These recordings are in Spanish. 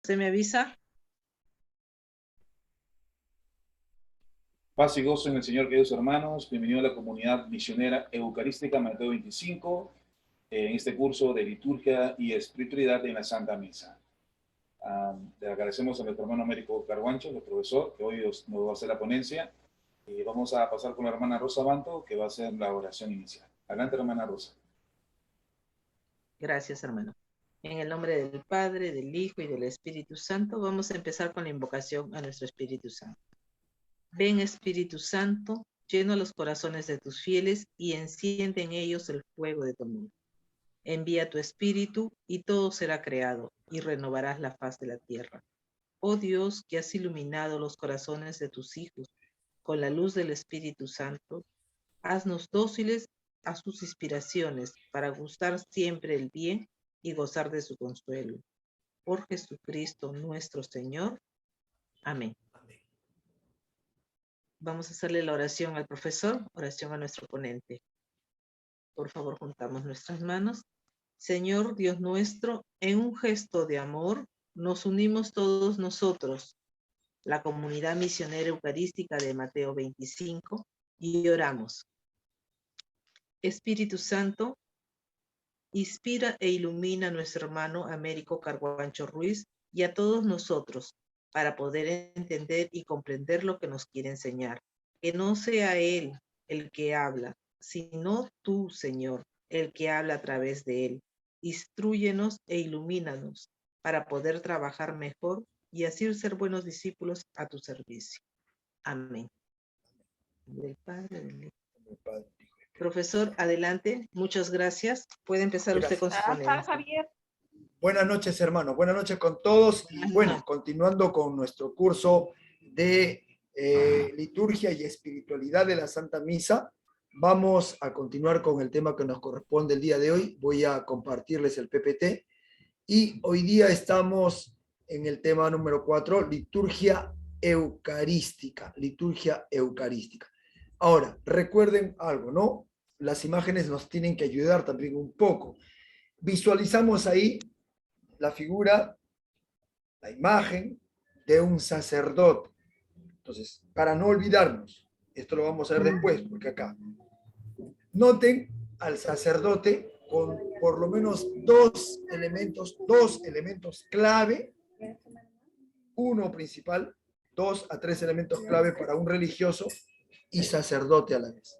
¿Se me avisa? Paz y gozo en el Señor, queridos hermanos. Bienvenido a la comunidad misionera eucarística Mateo 25, en este curso de liturgia y espiritualidad en la Santa Misa. Le agradecemos a nuestro hermano Américo Carguancho, el profesor, que hoy nos va a hacer la ponencia. Y vamos a pasar con la hermana Rosa Banto, que va a hacer la oración inicial. Adelante, hermana Rosa. Gracias, hermano. En el nombre del Padre, del Hijo y del Espíritu Santo, vamos a empezar con la invocación a nuestro Espíritu Santo. Ven, Espíritu Santo, llena los corazones de tus fieles y enciende en ellos el fuego de tu amor. Envía tu Espíritu y todo será creado y renovarás la faz de la tierra. Oh Dios, que has iluminado los corazones de tus hijos con la luz del Espíritu Santo, haznos dóciles a sus inspiraciones para gustar siempre el bien y gozar de su consuelo. Por Jesucristo nuestro Señor. Amén. Vamos a hacerle la oración al profesor, oración a nuestro ponente. Por favor, juntamos nuestras manos. Señor Dios nuestro, en un gesto de amor, nos unimos todos nosotros, la comunidad misionera eucarística de Mateo 25, y oramos. Espíritu Santo, inspira e ilumina a nuestro hermano Américo Carguancho Ruiz y a todos nosotros para poder entender y comprender lo que nos quiere enseñar. Que no sea él el que habla, sino tú, Señor, el que habla a través de él. Instrúyenos e ilumínanos para poder trabajar mejor y así ser buenos discípulos a tu servicio. Amén. Del Padre, del Hijo. Profesor, adelante. Muchas gracias. Puede empezar usted con su ponencia. Buenas noches, hermanos. Buenas noches con todos. Y bueno, continuando con nuestro curso de liturgia y espiritualidad de la Santa Misa, vamos a continuar con el tema que nos corresponde el día de hoy. Voy a compartirles el PPT. Y hoy día estamos en el tema número 4, liturgia eucarística. Liturgia eucarística. Ahora, recuerden algo, ¿no? Las imágenes nos tienen que ayudar también un poco. Visualizamos ahí la figura, la imagen de un sacerdote. Entonces, para no olvidarnos, esto lo vamos a ver después, porque acá, noten al sacerdote con por lo menos dos elementos clave, uno principal, 2 a 3 elementos clave para un religioso y sacerdote a la vez.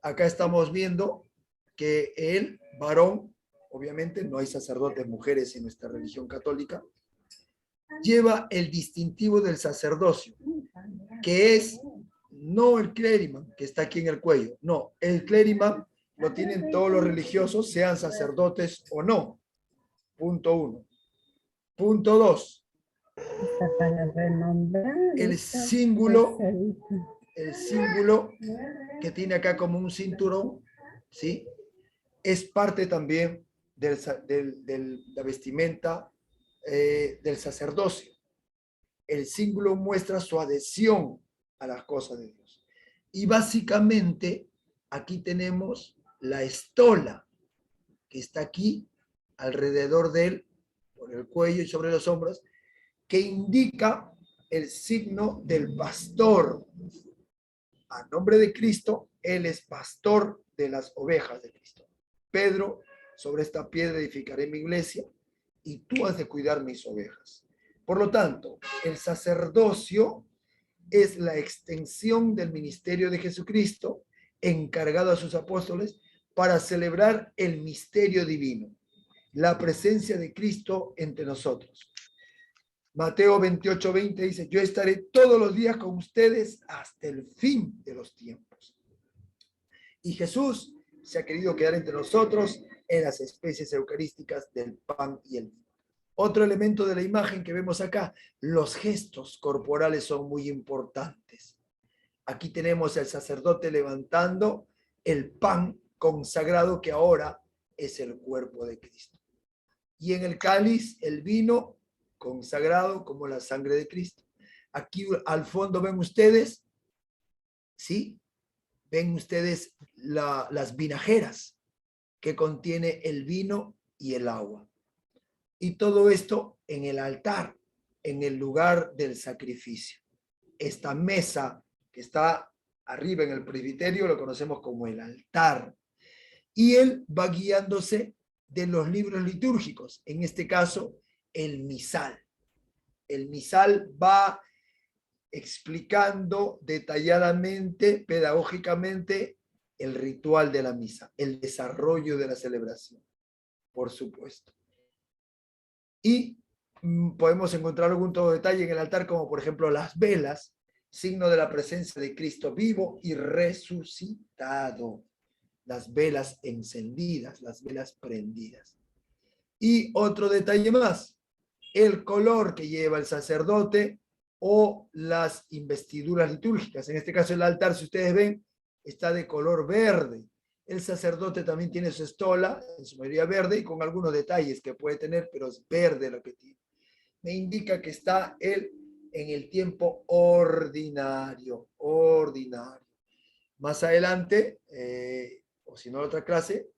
Acá estamos viendo que el varón, obviamente no hay sacerdotes mujeres en nuestra religión católica, lleva el distintivo del sacerdocio, que es no el clériman que está aquí en el cuello, no, el clériman lo tienen todos los religiosos, sean sacerdotes o no. Punto 1. Punto 2. El símbolo que tiene acá como un cinturón, ¿sí? Es parte también de la vestimenta del sacerdocio. El símbolo muestra su adhesión a las cosas de Dios. Y básicamente aquí tenemos la estola que está aquí alrededor de él, por el cuello y sobre los hombros, que indica el signo del pastor. A nombre de Cristo, él es pastor de las ovejas de Cristo. Pedro, sobre esta piedra edificaré mi iglesia y tú has de cuidar mis ovejas. Por lo tanto, el sacerdocio es la extensión del ministerio de Jesucristo encargado a sus apóstoles para celebrar el misterio divino, la presencia de Cristo entre nosotros. Mateo 28:20 dice, yo estaré todos los días con ustedes hasta el fin de los tiempos. Y Jesús se ha querido quedar entre nosotros en las especies eucarísticas del pan y el vino. Otro elemento de la imagen que vemos acá, los gestos corporales son muy importantes. Aquí tenemos al sacerdote levantando el pan consagrado que ahora es el cuerpo de Cristo. Y en el cáliz, el vino consagrado como la sangre de Cristo. Aquí al fondo ven ustedes, ¿sí? Ven ustedes las vinajeras que contiene el vino y el agua. Y todo esto en el altar, en el lugar del sacrificio. Esta mesa que está arriba en el presbiterio lo conocemos como el altar. Y él va guiándose de los libros litúrgicos, en este caso, el misal. El misal va explicando detalladamente, pedagógicamente, el ritual de la misa, el desarrollo de la celebración, por supuesto. Y podemos encontrar algún todo detalle en el altar, como por ejemplo las velas, signo de la presencia de Cristo vivo y resucitado. Las velas encendidas, las velas prendidas. Y otro detalle más, el color que lleva el sacerdote o las investiduras litúrgicas. En este caso el altar, si ustedes ven, está de color verde. El sacerdote también tiene su estola, en su mayoría verde, y con algunos detalles que puede tener, pero es verde lo que tiene. Me indica que está él en el tiempo ordinario. Más adelante, o si no en otra clase,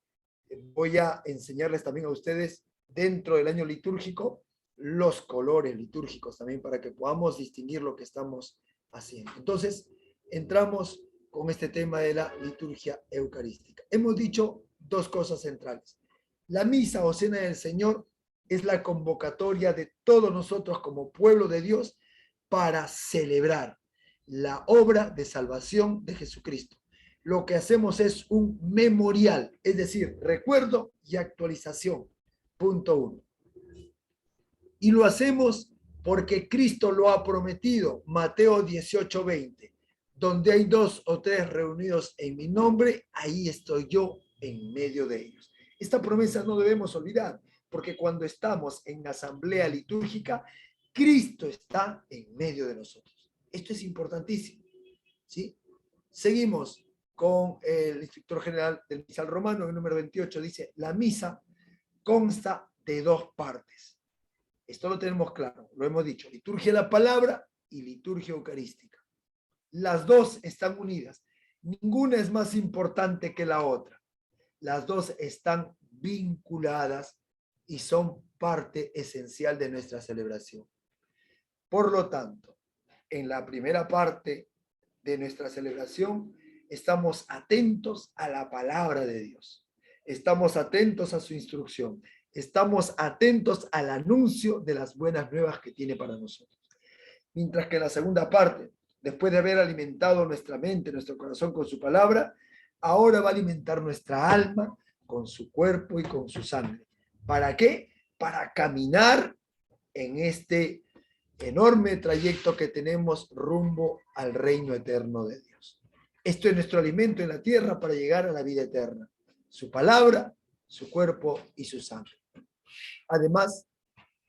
voy a enseñarles también a ustedes dentro del año litúrgico los colores litúrgicos también para que podamos distinguir lo que estamos haciendo. Entonces, entramos con este tema de la liturgia eucarística. Hemos dicho dos cosas centrales. La misa o cena del Señor es la convocatoria de todos nosotros como pueblo de Dios para celebrar la obra de salvación de Jesucristo. Lo que hacemos es un memorial, es decir, recuerdo y actualización. Punto 1. Y lo hacemos porque Cristo lo ha prometido, Mateo 18:20. Donde hay 2 o 3 reunidos en mi nombre, ahí estoy yo en medio de ellos. Esta promesa no debemos olvidar, porque cuando estamos en asamblea litúrgica, Cristo está en medio de nosotros. Esto es importantísimo, ¿sí? Seguimos con el instructor general del misal romano, en el número 28, dice, la misa consta de 2 partes. Esto lo tenemos claro, lo hemos dicho, liturgia de la palabra y liturgia eucarística. Las dos están unidas, ninguna es más importante que la otra. Las dos están vinculadas y son parte esencial de nuestra celebración. Por lo tanto, en la primera parte de nuestra celebración, estamos atentos a la palabra de Dios. Estamos atentos a su instrucción. Estamos atentos al anuncio de las buenas nuevas que tiene para nosotros. Mientras que en la segunda parte, después de haber alimentado nuestra mente, nuestro corazón con su palabra, ahora va a alimentar nuestra alma con su cuerpo y con su sangre. ¿Para qué? Para caminar en este enorme trayecto que tenemos rumbo al reino eterno de Dios. Esto es nuestro alimento en la tierra para llegar a la vida eterna. Su palabra, su cuerpo y su sangre. Además,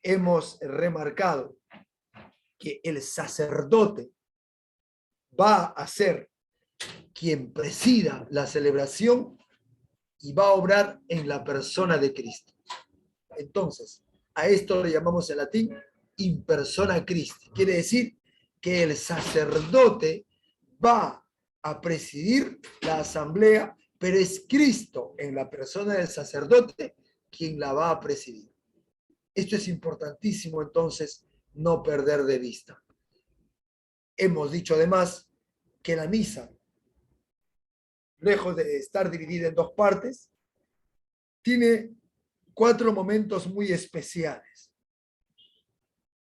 hemos remarcado que el sacerdote va a ser quien presida la celebración y va a obrar en la persona de Cristo. Entonces, a esto le llamamos en latín in persona Christi. Quiere decir que el sacerdote va a presidir la asamblea, pero es Cristo en la persona del sacerdote quien la va a presidir. Esto es importantísimo, entonces, no perder de vista. Hemos dicho además que la misa, lejos de estar dividida en 2 partes, tiene 4 momentos muy especiales.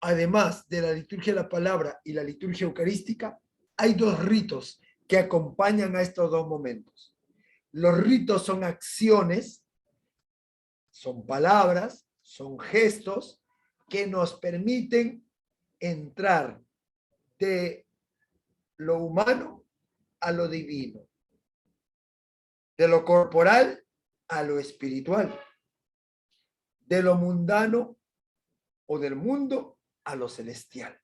Además de la liturgia de la palabra y la liturgia eucarística, hay 2 ritos que acompañan a estos 2 momentos. Los ritos son acciones, son palabras, son gestos que nos permiten entrar de lo humano a lo divino, de lo corporal a lo espiritual, de lo mundano o del mundo a lo celestial.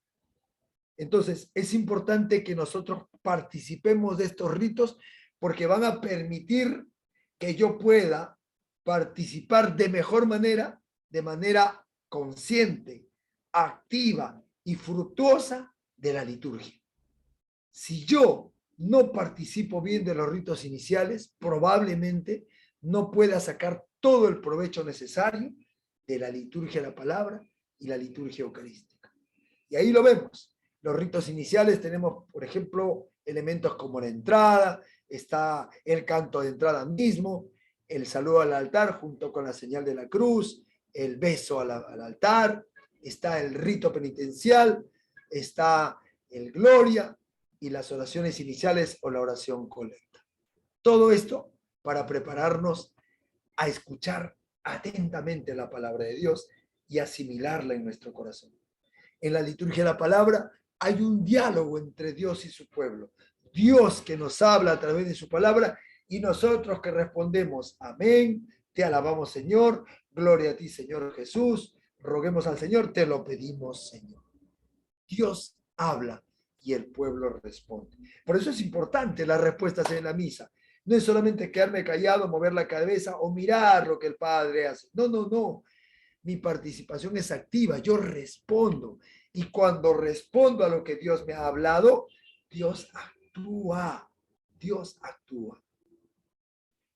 Entonces, es importante que nosotros participemos de estos ritos porque van a permitir que yo pueda participar de mejor manera, de manera consciente, activa y fructuosa de la liturgia. Si yo no participo bien de los ritos iniciales, probablemente no pueda sacar todo el provecho necesario de la liturgia de la palabra y la liturgia eucarística. Y ahí lo vemos. Los ritos iniciales tenemos, por ejemplo, elementos como la entrada, está el canto de entrada mismo, el saludo al altar junto con la señal de la cruz, el beso al altar, está el rito penitencial, está el gloria y las oraciones iniciales o la oración colecta. Todo esto para prepararnos a escuchar atentamente la palabra de Dios y asimilarla en nuestro corazón. En la liturgia de la palabra hay un diálogo entre Dios y su pueblo. Dios que nos habla a través de su palabra y nosotros que respondemos, amén, te alabamos Señor, gloria a ti Señor Jesús, roguemos al Señor, te lo pedimos Señor. Dios habla y el pueblo responde. Por eso es importante las respuestas en la misa. No es solamente quedarme callado, mover la cabeza o mirar lo que el Padre hace. No, no, no. Mi participación es activa, yo respondo. Y cuando respondo a lo que Dios me ha hablado, Dios actúa. Dios actúa.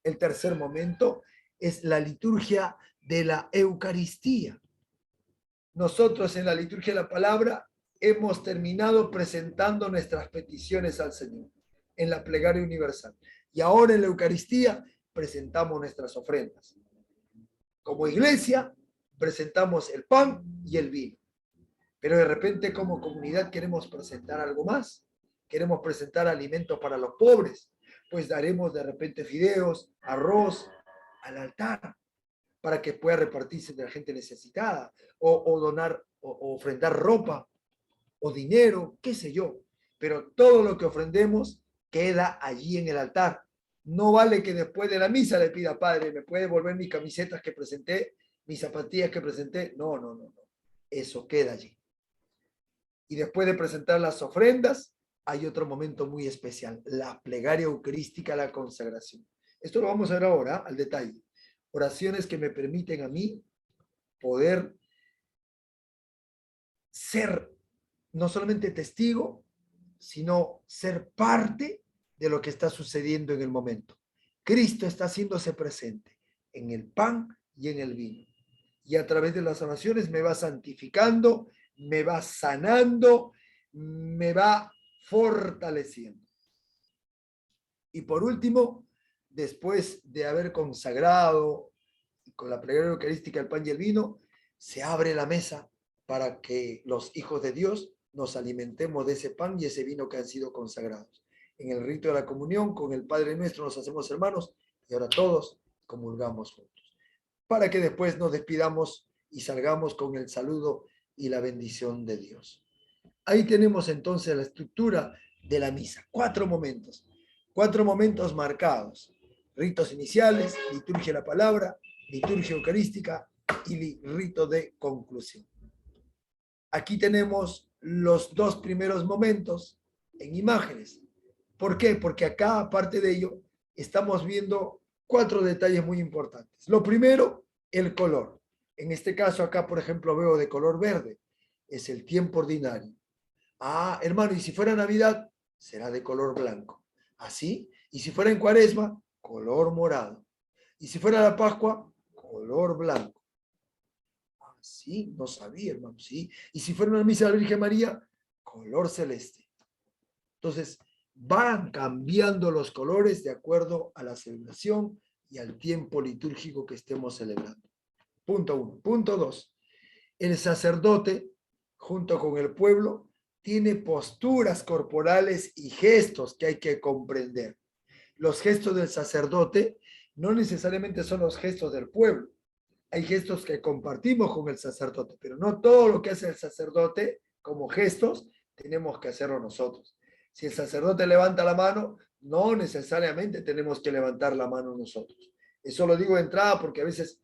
El tercer momento es la liturgia de la Eucaristía. Nosotros en la liturgia de la palabra hemos terminado presentando nuestras peticiones al Señor en la plegaria universal. Y ahora en la Eucaristía presentamos nuestras ofrendas. Como iglesia presentamos el pan y el vino. Pero de repente como comunidad queremos presentar algo más. Queremos presentar alimentos para los pobres. Pues daremos de repente fideos, arroz al altar para que pueda repartirse de la gente necesitada o donar o ofrendar ropa o dinero, qué sé yo. Pero todo lo que ofrendemos queda allí en el altar. No vale que después de la misa le pida, Padre, ¿me puede devolver mis camisetas que presenté, mis zapatillas que presenté? No, no, no, no. Eso queda allí. Y después de presentar las ofrendas, hay otro momento muy especial, la plegaria eucarística, la consagración. Esto lo vamos a ver ahora al detalle. Oraciones que me permiten a mí poder ser no solamente testigo, sino ser parte de lo que está sucediendo en el momento. Cristo está haciéndose presente en el pan y en el vino. Y a través de las oraciones me va santificando, me va sanando, me va fortaleciendo. Y por último, después de haber consagrado con la plegaria eucarística el pan y el vino, se abre la mesa para que los hijos de Dios nos alimentemos de ese pan y ese vino que han sido consagrados. En el rito de la comunión, con el Padre Nuestro nos hacemos hermanos y ahora todos comulgamos juntos. Para que después nos despidamos y salgamos con el saludo y la bendición de Dios. Ahí tenemos entonces la estructura de la misa. 4 momentos marcados. Ritos iniciales, liturgia de la palabra, liturgia eucarística y rito de conclusión. Aquí tenemos los 2 primeros momentos en imágenes. ¿Por qué? Porque acá, aparte de ello, estamos viendo 4 detalles muy importantes. Lo primero, el color. En este caso acá, por ejemplo, veo de color verde. Es el tiempo ordinario. Ah, hermano, y si fuera Navidad, será de color blanco. ¿Así? Y si fuera en Cuaresma, color morado. Y si fuera la Pascua, color blanco. Sí, no sabía, hermano, sí. Y si fuera una misa de la Virgen María, color celeste. Entonces, van cambiando los colores de acuerdo a la celebración y al tiempo litúrgico que estemos celebrando. Punto 1. Punto 2. El sacerdote, junto con el pueblo, tiene posturas corporales y gestos que hay que comprender. Los gestos del sacerdote no necesariamente son los gestos del pueblo. Hay gestos que compartimos con el sacerdote, pero no todo lo que hace el sacerdote como gestos tenemos que hacerlo nosotros. Si el sacerdote levanta la mano, no necesariamente tenemos que levantar la mano nosotros. Eso lo digo de entrada porque a veces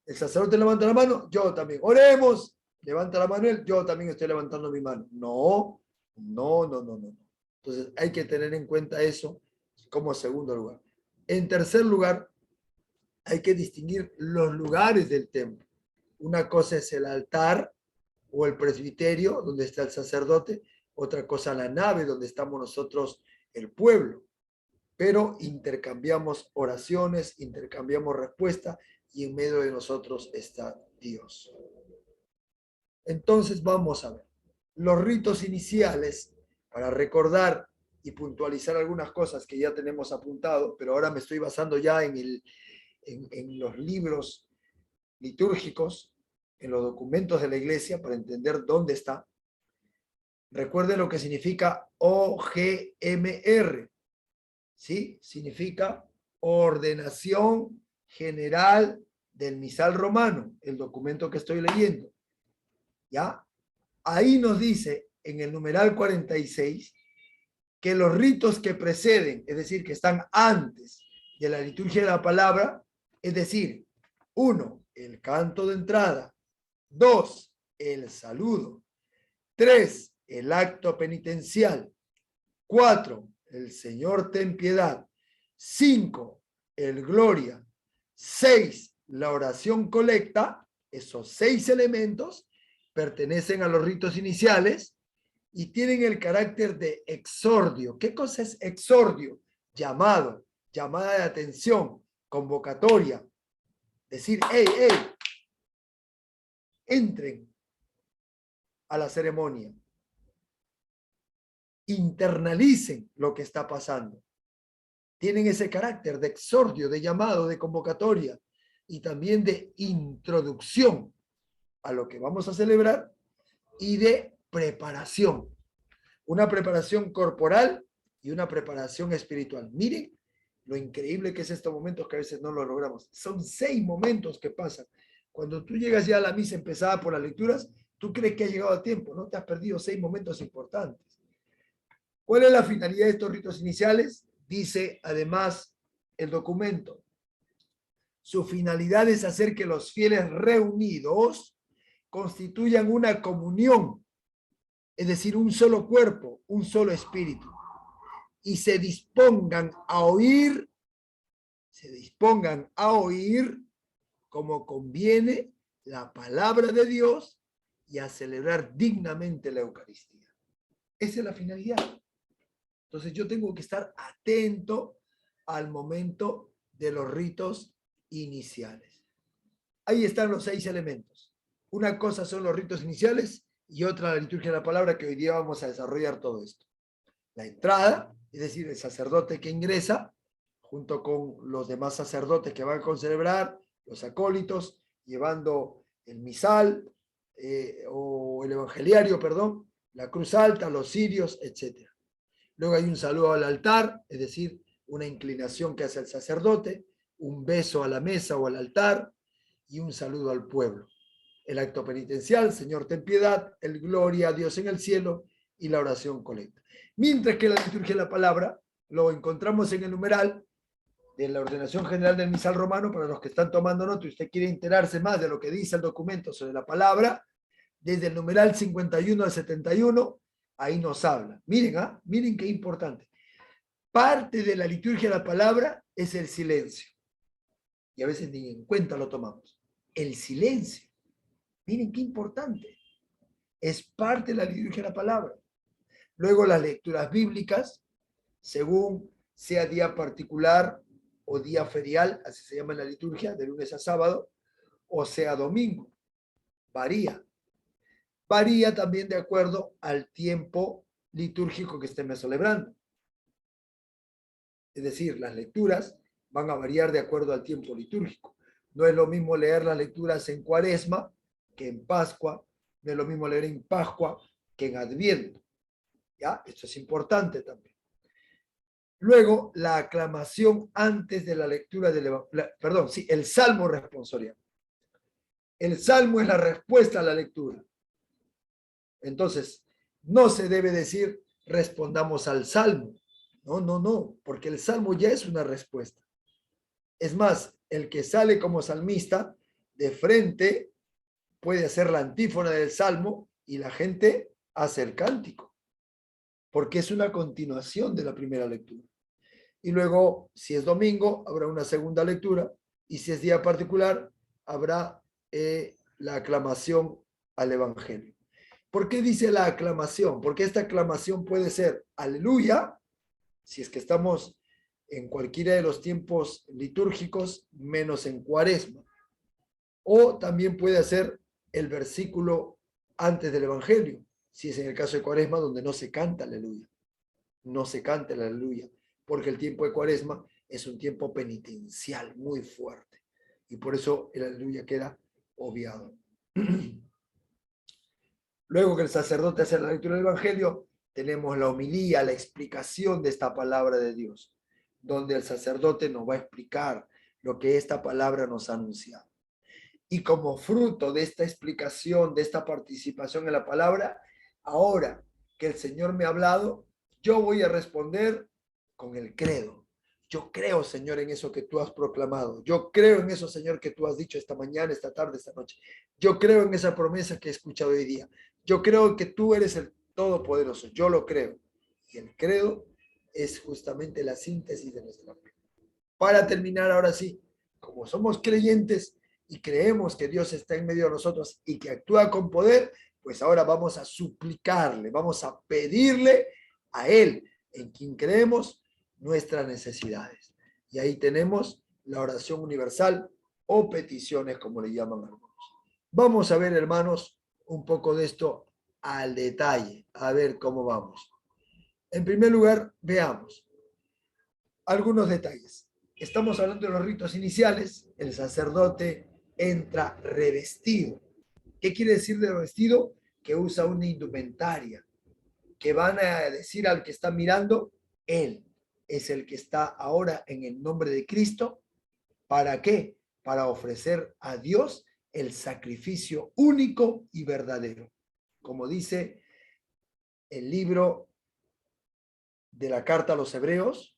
el sacerdote levanta la mano, yo también. Oremos, levanta la mano él, yo también estoy levantando mi mano. No. Entonces hay que tener en cuenta eso como segundo lugar. En tercer lugar, hay que distinguir los lugares del templo. Una cosa es el altar o el presbiterio, donde está el sacerdote. Otra cosa la nave, donde estamos nosotros, el pueblo. Pero intercambiamos oraciones, intercambiamos respuestas y en medio de nosotros está Dios. Entonces vamos a ver. los ritos iniciales, para recordar y puntualizar algunas cosas que ya tenemos apuntado, pero ahora me estoy basando ya en los libros litúrgicos, en los documentos de la iglesia, para entender dónde está. Recuerden lo que significa OGMR, ¿sí? Significa Ordenación General del Misal Romano, el documento que estoy leyendo. ¿Ya? Ahí nos dice en el numeral 46 que los ritos que preceden, es decir, que están antes de la liturgia de la palabra, es decir, 1, el canto de entrada, 2, el saludo, 3, el acto penitencial, 4, el Señor ten piedad, 5, el gloria, 6, la oración colecta. Esos 6 elementos pertenecen a los ritos iniciales y tienen el carácter de exordio. ¿Qué cosa es exordio? Llamado, llamada de atención, convocatoria. Decir, hey, entren a la ceremonia. Internalicen lo que está pasando. Tienen ese carácter de exordio, de llamado, de convocatoria y también de introducción a lo que vamos a celebrar y de preparación. Una preparación corporal y una preparación espiritual. Miren lo increíble que es estos momentos que a veces no lo logramos. Son 6 momentos que pasan. Cuando tú llegas ya a la misa empezada por las lecturas, tú crees que has llegado a tiempo, ¿no? Te has perdido 6 momentos importantes. ¿Cuál es la finalidad de estos ritos iniciales? Dice además el documento. Su finalidad es hacer que los fieles reunidos constituyan una comunión, es decir, un solo cuerpo, un solo espíritu, y se dispongan a oír como conviene la palabra de Dios y a celebrar dignamente la Eucaristía. Esa es la finalidad. Entonces yo tengo que estar atento al momento de los ritos iniciales. Ahí están los 6 elementos. Una cosa son los ritos iniciales y otra la liturgia de la palabra, que hoy día vamos a desarrollar todo esto. La entrada, es decir, el sacerdote que ingresa, junto con los demás sacerdotes que van a celebrar, los acólitos, llevando el misal, o el evangeliario, perdón, la cruz alta, los cirios, etc. Luego hay un saludo al altar, es decir, una inclinación que hace el sacerdote, un beso a la mesa o al altar y un saludo al pueblo. El acto penitencial, Señor ten piedad, el gloria a Dios en el cielo y la oración colecta. Mientras que la liturgia de la palabra lo encontramos en el numeral de la ordenación general del misal romano. Para los que están tomando nota y usted quiere enterarse más de lo que dice el documento sobre la palabra, desde el numeral 51 al 71, ahí nos habla. Miren, miren qué importante. Parte de la liturgia de la palabra es el silencio. Y a veces ni en cuenta lo tomamos. El silencio. Miren qué importante. Es parte de la liturgia de la palabra. Luego las lecturas bíblicas, según sea día particular o día ferial, así se llama en la liturgia, de lunes a sábado, o sea domingo. Varía. Varía también de acuerdo al tiempo litúrgico que estemos celebrando. Es decir, las lecturas van a variar de acuerdo al tiempo litúrgico. No es lo mismo leer las lecturas en Cuaresma que en Pascua, no es lo mismo leer en Pascua que en Adviento. ¿Ya? Esto es importante también. Luego, la aclamación antes de la lectura del el salmo responsorial. El salmo es la respuesta a la lectura. Entonces, no se debe decir respondamos al salmo. No, porque el salmo ya es una respuesta. Es más, el que sale como salmista de frente puede hacer la antífona del salmo y la gente hace el cántico, porque es una continuación de la primera lectura. Y luego, si es domingo, habrá una segunda lectura, y si es día particular, habrá la aclamación al Evangelio. ¿Por qué dice la aclamación? Porque esta aclamación puede ser aleluya, si es que estamos en cualquiera de los tiempos litúrgicos, menos en Cuaresma. O también puede ser el versículo antes del Evangelio, si es en el caso de Cuaresma, donde no se canta aleluya. No se canta el aleluya, porque el tiempo de Cuaresma es un tiempo penitencial muy fuerte. Y por eso el aleluya queda obviado. Luego que el sacerdote hace la lectura del Evangelio, tenemos la homilía, la explicación de esta palabra de Dios, donde el sacerdote nos va a explicar lo que esta palabra nos ha anunciado. Y como fruto de esta explicación, de esta participación en la palabra, ahora que el Señor me ha hablado, yo voy a responder con el credo. Yo creo, Señor, en eso que tú has proclamado. Yo creo en eso, Señor, que tú has dicho esta mañana, esta tarde, esta noche. Yo creo en esa promesa que he escuchado hoy día. Yo creo que tú eres el Todopoderoso. Yo lo creo. Y el credo es justamente la síntesis de nuestra fe. Para terminar, ahora sí, como somos creyentes y creemos que Dios está en medio de nosotros y que actúa con poder, pues ahora vamos a suplicarle, vamos a pedirle a Él, en quien creemos, nuestras necesidades. Y ahí tenemos la oración universal o peticiones, como le llaman algunos. Vamos a ver, hermanos, un poco de esto al detalle, a ver cómo vamos. En primer lugar, veamos algunos detalles. Estamos hablando de los ritos iniciales. El sacerdote entra revestido. ¿Qué quiere decir de revestido? Que usa una indumentaria, que van a decir al que está mirando, él es el que está ahora en el nombre de Cristo. ¿Para qué? Para ofrecer a Dios el sacrificio único y verdadero. Como dice el libro de la carta a los Hebreos,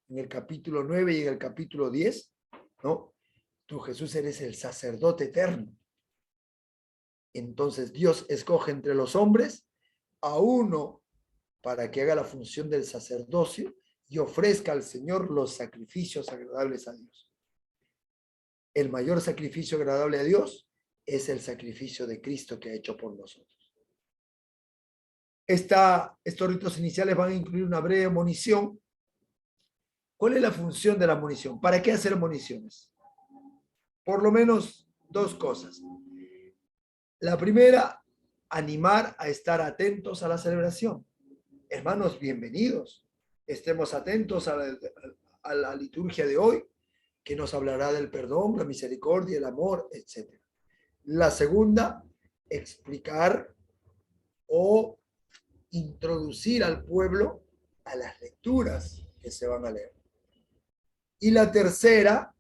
en el capítulo 9 y en el capítulo 10, ¿no? Tú, Jesús, eres el sacerdote eterno. Entonces Dios escoge entre los hombres a uno para que haga la función del sacerdocio y ofrezca al Señor los sacrificios agradables a Dios. El mayor sacrificio agradable a Dios es el sacrificio de Cristo que ha hecho por nosotros. Estos ritos iniciales van a incluir una breve monición. ¿Cuál es la función de la monición? ¿Para qué hacer moniciones? Por lo menos dos cosas. La primera, animar a estar atentos a la celebración. Hermanos, bienvenidos. Estemos atentos a la liturgia de hoy, que nos hablará del perdón, la misericordia, el amor, etc. La segunda, explicar o introducir al pueblo a las lecturas que se van a leer. Y la tercera,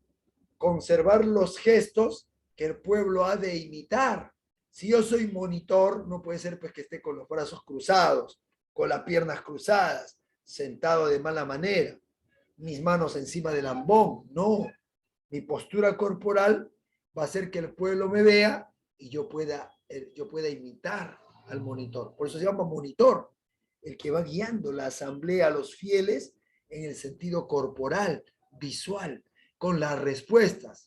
conservar los gestos que el pueblo ha de imitar. Si yo soy monitor, no puede ser pues que esté con los brazos cruzados, con las piernas cruzadas, sentado de mala manera, mis manos encima del ambón. No, mi postura corporal va a hacer que el pueblo me vea y yo pueda imitar al monitor. Por eso se llama monitor, el que va guiando la asamblea a los fieles en el sentido corporal, visual, con las respuestas.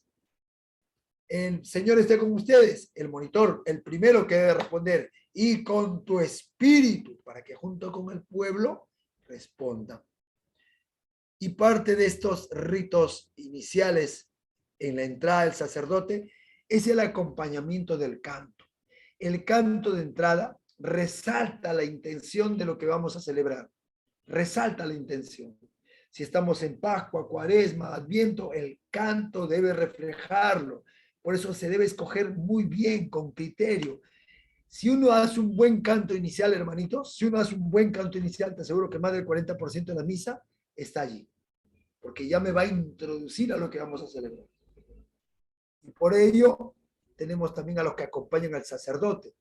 El Señor esté con ustedes, el monitor, el primero que debe responder, y con tu espíritu, para que junto con el pueblo responda. Y parte de estos ritos iniciales en la entrada del sacerdote es el acompañamiento del canto. El canto de entrada resalta la intención de lo que vamos a celebrar. Resalta la intención. Si estamos en Pascua, Cuaresma, Adviento, el canto debe reflejarlo. Por eso se debe escoger muy bien, con criterio. Si uno hace un buen canto inicial, hermanitos, si uno hace un buen canto inicial, te aseguro que más del 40% de la misa está allí. Porque ya me va a introducir a lo que vamos a celebrar. Y por ello, tenemos también a los que acompañan al sacerdote,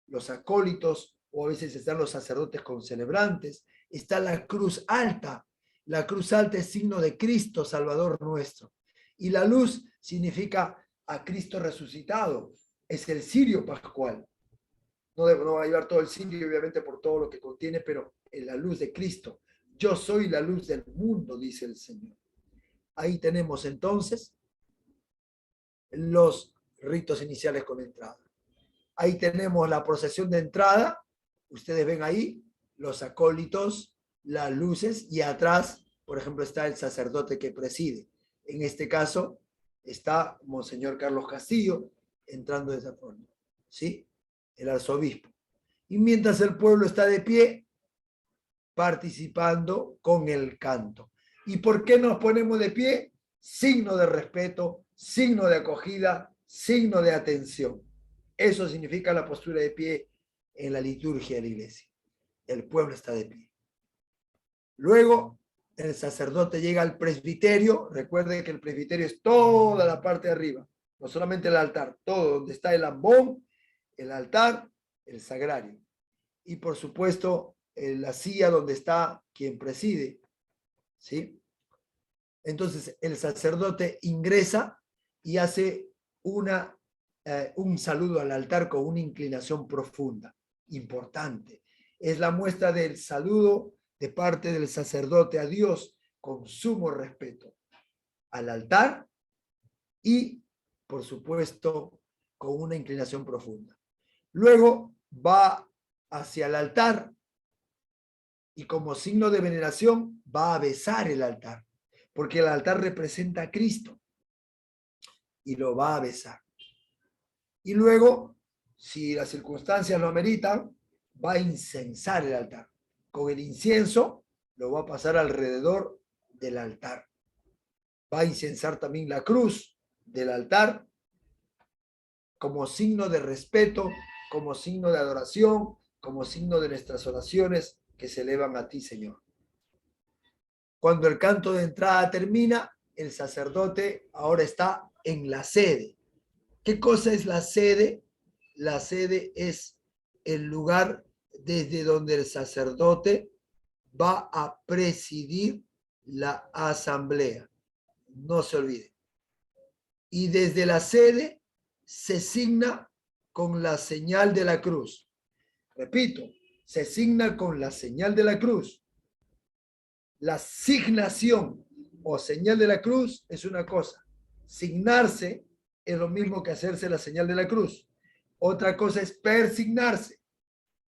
los acólitos, o a veces están los sacerdotes con celebrantes. Está la cruz alta. La cruz alta es signo de Cristo, Salvador nuestro. Y la luz significa a Cristo resucitado. Es el cirio pascual. No va a llevar todo el cirio, obviamente, por todo lo que contiene, pero en la luz de Cristo. Yo soy la luz del mundo, dice el Señor. Ahí tenemos entonces los ritos iniciales con entrada. Ahí tenemos la procesión de entrada. Ustedes ven ahí los acólitos, las luces, y atrás, por ejemplo, está el sacerdote que preside. En este caso está Monseñor Carlos Castillo entrando de esa forma, ¿sí? El arzobispo. Y mientras el pueblo está de pie, participando con el canto. ¿Y por qué nos ponemos de pie? Signo de respeto, signo de acogida, signo de atención. Eso significa la postura de pie en la liturgia de la iglesia. El pueblo está de pie. Luego, el sacerdote llega al presbiterio. Recuerden que el presbiterio es toda la parte de arriba, no solamente el altar, todo donde está el ambón, el altar, el sagrario. Y por supuesto, la silla donde está quien preside, ¿sí? Entonces, el sacerdote ingresa y hace un saludo al altar con una inclinación profunda, importante. Es la muestra del saludo de parte del sacerdote a Dios con sumo respeto al altar y, por supuesto, con una inclinación profunda. Luego va hacia el altar y como signo de veneración va a besar el altar, porque el altar representa a Cristo y lo va a besar. Y luego, si las circunstancias lo ameritan, va a incensar el altar. Con el incienso lo va a pasar alrededor del altar. Va a incensar también la cruz del altar como signo de respeto, como signo de adoración, como signo de nuestras oraciones que se elevan a ti, Señor. Cuando el canto de entrada termina, el sacerdote ahora está en la sede. ¿Qué cosa es la sede? La sede es el lugar desde donde el sacerdote va a presidir la asamblea. No se olvide. Y desde la sede se signa con la señal de la cruz. Repito, se signa con la señal de la cruz. La signación o señal de la cruz es una cosa. Signarse es lo mismo que hacerse la señal de la cruz. Otra cosa es persignarse.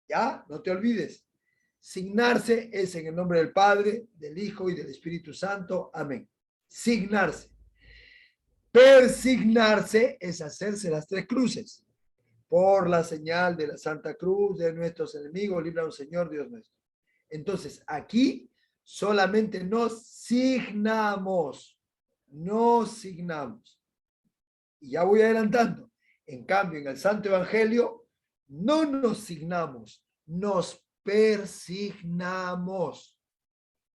¿Ya? No te olvides. Signarse es en el nombre del Padre, del Hijo y del Espíritu Santo. Amén. Signarse. Persignarse es hacerse las tres cruces. Por la señal de la Santa Cruz de nuestros enemigos, líbranos, Señor Dios nuestro. Entonces, aquí solamente nos signamos. Nos signamos. Y ya voy adelantando. En cambio, en el Santo Evangelio, no nos signamos, nos persignamos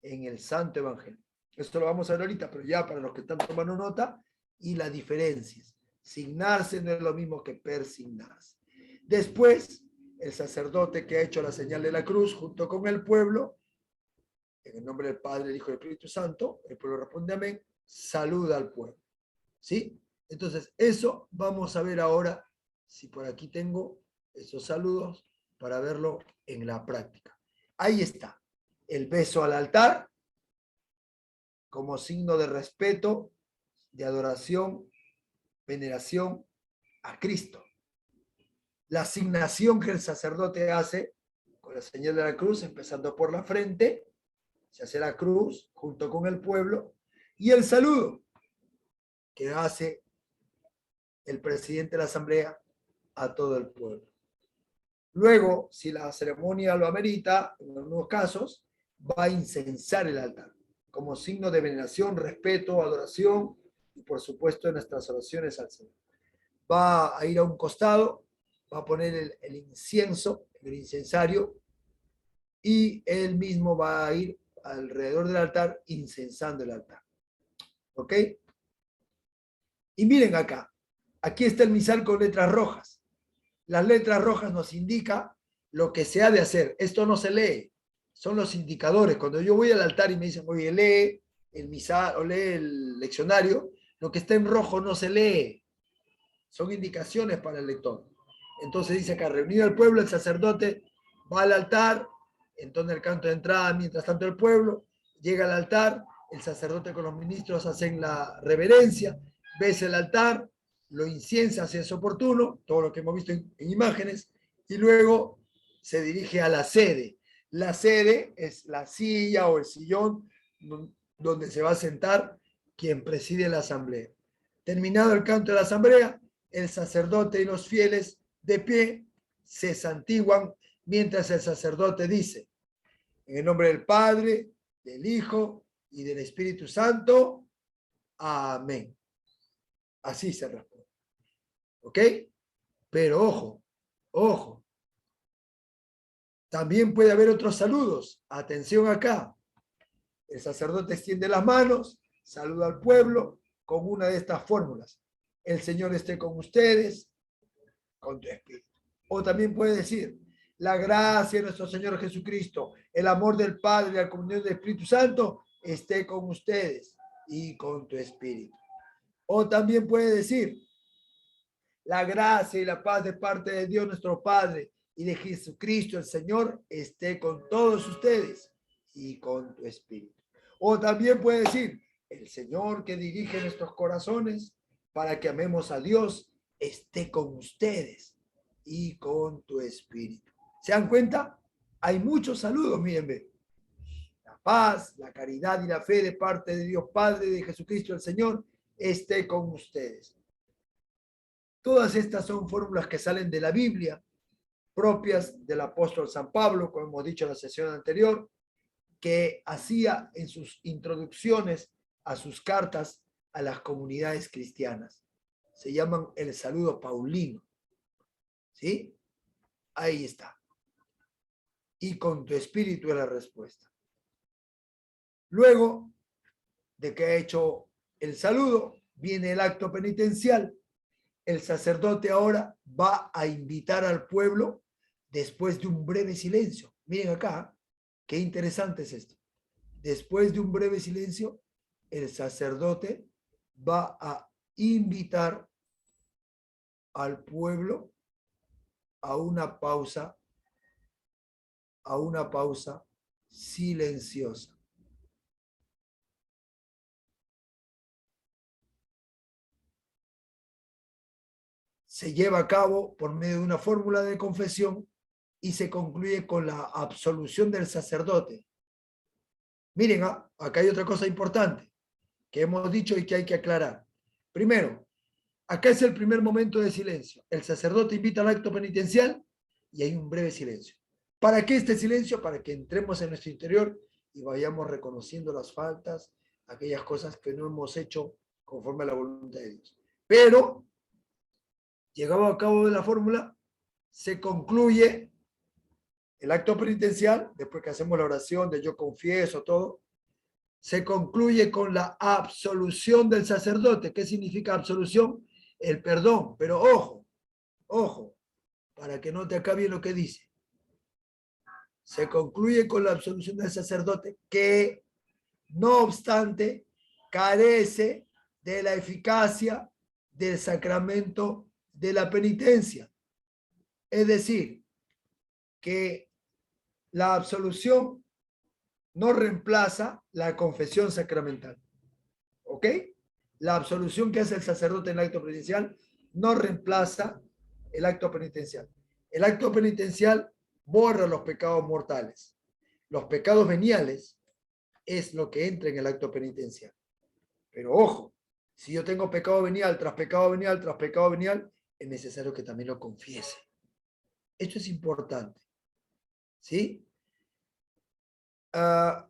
en el Santo Evangelio. Esto lo vamos a ver ahorita, pero ya para los que están tomando nota, y las diferencias. Signarse no es lo mismo que persignarse. Después, el sacerdote que ha hecho la señal de la cruz junto con el pueblo, en el nombre del Padre, del Hijo y del Espíritu Santo, el pueblo responde amén, saluda al pueblo. ¿Sí? Entonces, eso vamos a ver ahora, si por aquí tengo esos saludos, para verlo en la práctica. Ahí está, el beso al altar, como signo de respeto, de adoración, veneración a Cristo. La asignación que el sacerdote hace con la señal de la cruz, empezando por la frente, se hace la cruz junto con el pueblo, y el saludo que hace el presidente de la asamblea a todo el pueblo. Luego, si la ceremonia lo amerita, en algunos casos, va a incensar el altar como signo de veneración, respeto, adoración y por supuesto en nuestras oraciones al Señor. Va a ir a un costado, va a poner el incienso, el incensario, y él mismo va a ir alrededor del altar incensando el altar. ¿Ok? Y miren acá, aquí está el misal con letras rojas. Las letras rojas nos indican lo que se ha de hacer. Esto no se lee, son los indicadores. Cuando yo voy al altar y me dicen, oye, lee el misal o lee el leccionario, lo que está en rojo no se lee. Son indicaciones para el lector. Entonces dice acá, reunido el pueblo, el sacerdote va al altar, entona el canto de entrada, mientras tanto el pueblo llega al altar, el sacerdote con los ministros hacen la reverencia, besa el altar, lo inciensa si es oportuno, todo lo que hemos visto en imágenes, y luego se dirige a la sede. La sede es la silla o el sillón donde se va a sentar quien preside la asamblea. Terminado el canto de la asamblea, el sacerdote y los fieles de pie se santiguan mientras el sacerdote dice, en el nombre del Padre, del Hijo y del Espíritu Santo, amén. Así se responde. ¿Ok? Pero ojo, ojo. También puede haber otros saludos. Atención acá. El sacerdote extiende las manos, saluda al pueblo con una de estas fórmulas. El Señor esté con ustedes, con tu espíritu. O también puede decir, la gracia de nuestro Señor Jesucristo, el amor del Padre y la comunión del Espíritu Santo esté con ustedes y con tu espíritu. O también puede decir, la gracia y la paz de parte de Dios nuestro Padre y de Jesucristo el Señor esté con todos ustedes y con tu espíritu. O también puede decir, el Señor que dirige nuestros corazones para que amemos a Dios esté con ustedes y con tu espíritu. ¿Se dan cuenta? Hay muchos saludos, mírenme. La paz, la caridad y la fe de parte de Dios Padre y de Jesucristo el Señor esté con ustedes. Todas estas son fórmulas que salen de la Biblia, propias del apóstol San Pablo, como hemos dicho en la sesión anterior, que hacía en sus introducciones a sus cartas a las comunidades cristianas. Se llaman el saludo paulino. ¿Sí? Ahí está. Y con tu espíritu es la respuesta. Luego de que ha hecho el saludo, viene el acto penitencial. El sacerdote ahora va a invitar al pueblo después de un breve silencio. Miren acá, qué interesante es esto. Después de un breve silencio, el sacerdote va a invitar al pueblo a una pausa silenciosa. Se lleva a cabo por medio de una fórmula de confesión y se concluye con la absolución del sacerdote. Miren, acá hay otra cosa importante que hemos dicho y que hay que aclarar. Primero, acá es el primer momento de silencio. El sacerdote invita al acto penitencial y hay un breve silencio. ¿Para qué este silencio? Para que entremos en nuestro interior y vayamos reconociendo las faltas, aquellas cosas que no hemos hecho conforme a la voluntad de Dios. Pero, llegado a cabo de la fórmula, se concluye el acto penitencial, después que hacemos la oración de yo confieso, todo, se concluye con la absolución del sacerdote. ¿Qué significa absolución? El perdón. Pero ojo, ojo, para que no te acabe lo que dice. Se concluye con la absolución del sacerdote que, no obstante, carece de la eficacia del sacramento de la penitencia. Es decir, que la absolución no reemplaza la confesión sacramental. ¿Ok? La absolución que hace el sacerdote en el acto penitencial no reemplaza el acto penitencial. El acto penitencial borra los pecados mortales. Los pecados veniales es lo que entra en el acto penitencial. Pero ojo, si yo tengo pecado venial tras pecado venial tras pecado venial, es necesario que también lo confiese. Esto es importante. ¿Sí? Hay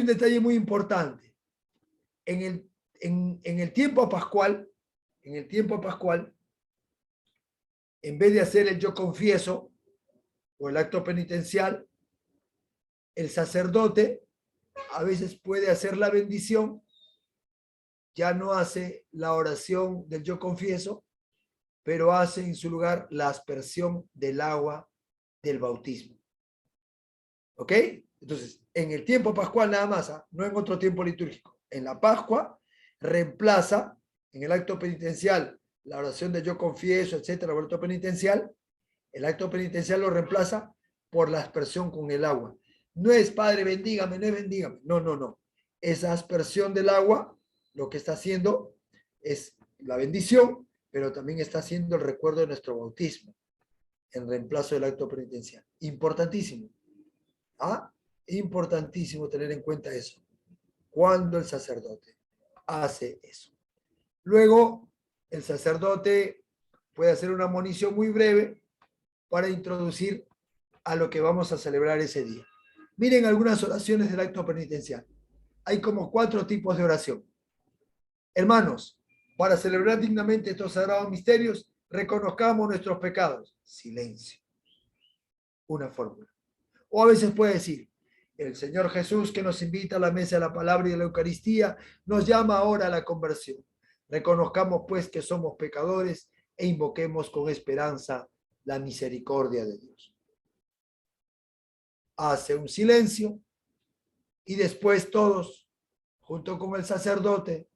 un detalle muy importante. En el tiempo pascual, en vez de hacer el yo confieso o el acto penitencial, el sacerdote a veces puede hacer la bendición, ya no hace la oración del yo confieso, pero hace en su lugar la aspersión del agua del bautismo. ¿Ok? Entonces, en el tiempo pascual nada más, no en otro tiempo litúrgico. En la Pascua reemplaza en el acto penitencial la oración de yo confieso, etcétera, el acto penitencial lo reemplaza por la aspersión con el agua. No es Padre bendígame, no es bendígame. No, no, no. Esa aspersión del agua lo que está haciendo es la bendición, pero también está haciendo el recuerdo de nuestro bautismo en reemplazo del acto penitencial. Importantísimo. Importantísimo tener en cuenta eso. Cuando el sacerdote hace eso. Luego, el sacerdote puede hacer una monición muy breve para introducir a lo que vamos a celebrar ese día. Miren algunas oraciones del acto penitencial. Hay como 4 tipos de oración. Hermanos, para celebrar dignamente estos sagrados misterios, reconozcamos nuestros pecados. Silencio. Una fórmula. O a veces puede decir, el Señor Jesús, que nos invita a la mesa de la palabra y de la Eucaristía, nos llama ahora a la conversión. Reconozcamos pues que somos pecadores e invoquemos con esperanza la misericordia de Dios. Hace un silencio y después todos, junto con el sacerdote,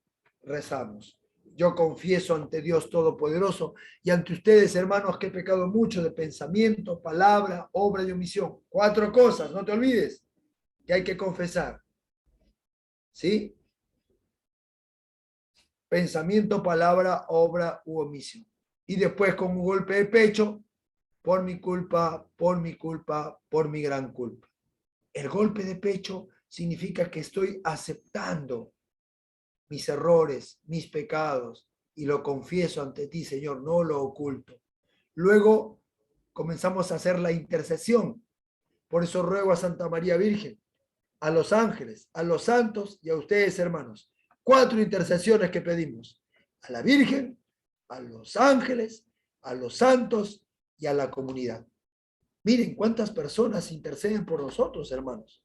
rezamos. Yo confieso ante Dios Todopoderoso y ante ustedes, hermanos, que he pecado mucho de pensamiento, palabra, obra y omisión. 4 cosas, no te olvides, que hay que confesar. ¿Sí? Pensamiento, palabra, obra u omisión. Y después con un golpe de pecho, por mi culpa, por mi culpa, por mi gran culpa. El golpe de pecho significa que estoy aceptando mis errores, mis pecados, y lo confieso ante ti, Señor, no lo oculto. Luego comenzamos a hacer la intercesión. Por eso ruego a Santa María Virgen, a los ángeles, a los santos y a ustedes, hermanos. 4 intercesiones que pedimos. A la Virgen, a los ángeles, a los santos y a la comunidad. Miren cuántas personas interceden por nosotros, hermanos.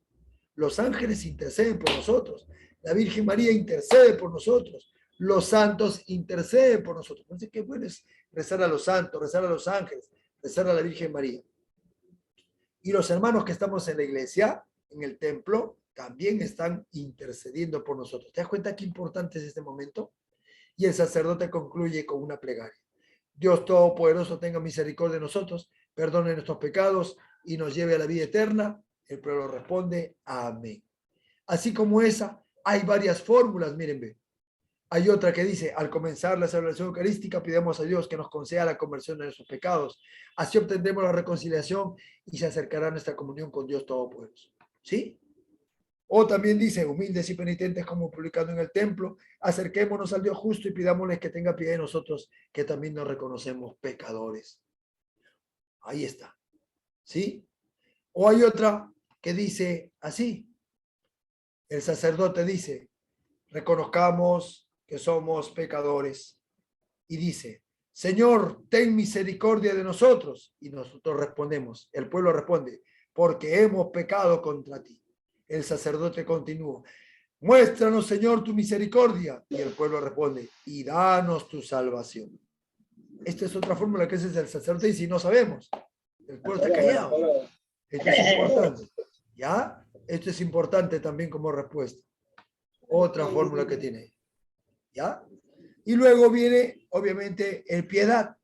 Los ángeles interceden por nosotros. La Virgen María intercede por nosotros. Los santos interceden por nosotros. Entonces, qué bueno es rezar a los santos, rezar a los ángeles, rezar a la Virgen María. Y los hermanos que estamos en la iglesia, en el templo, también están intercediendo por nosotros. ¿Te das cuenta qué importante es este momento? Y el sacerdote concluye con una plegaria. Dios Todopoderoso tenga misericordia de nosotros, perdone nuestros pecados y nos lleve a la vida eterna. El pueblo responde, amén. Así como esa, hay varias fórmulas, miren, ve. Hay otra que dice, al comenzar la celebración eucarística, pidamos a Dios que nos conceda la conversión de nuestros pecados. Así obtendremos la reconciliación y se acercará nuestra comunión con Dios Todopoderoso. ¿Sí? O también dice, humildes y penitentes como publicado en el templo, acerquémonos al Dios justo y pidámosle que tenga piedad de nosotros, que también nos reconocemos pecadores. Ahí está. ¿Sí? O hay otra que dice así. El sacerdote dice, reconozcamos que somos pecadores. Y dice, Señor, ten misericordia de nosotros. Y nosotros respondemos, el pueblo responde, porque hemos pecado contra ti. El sacerdote continúa, muéstranos, Señor, tu misericordia. Y el pueblo responde, y danos tu salvación. Esta es otra fórmula que ese es el sacerdote y si no sabemos, el pueblo está callado. Esto es importante. ¿Ya? Esto es importante también como respuesta. Otra fórmula que tiene. ¿Ya? Y luego viene, obviamente, el piedad.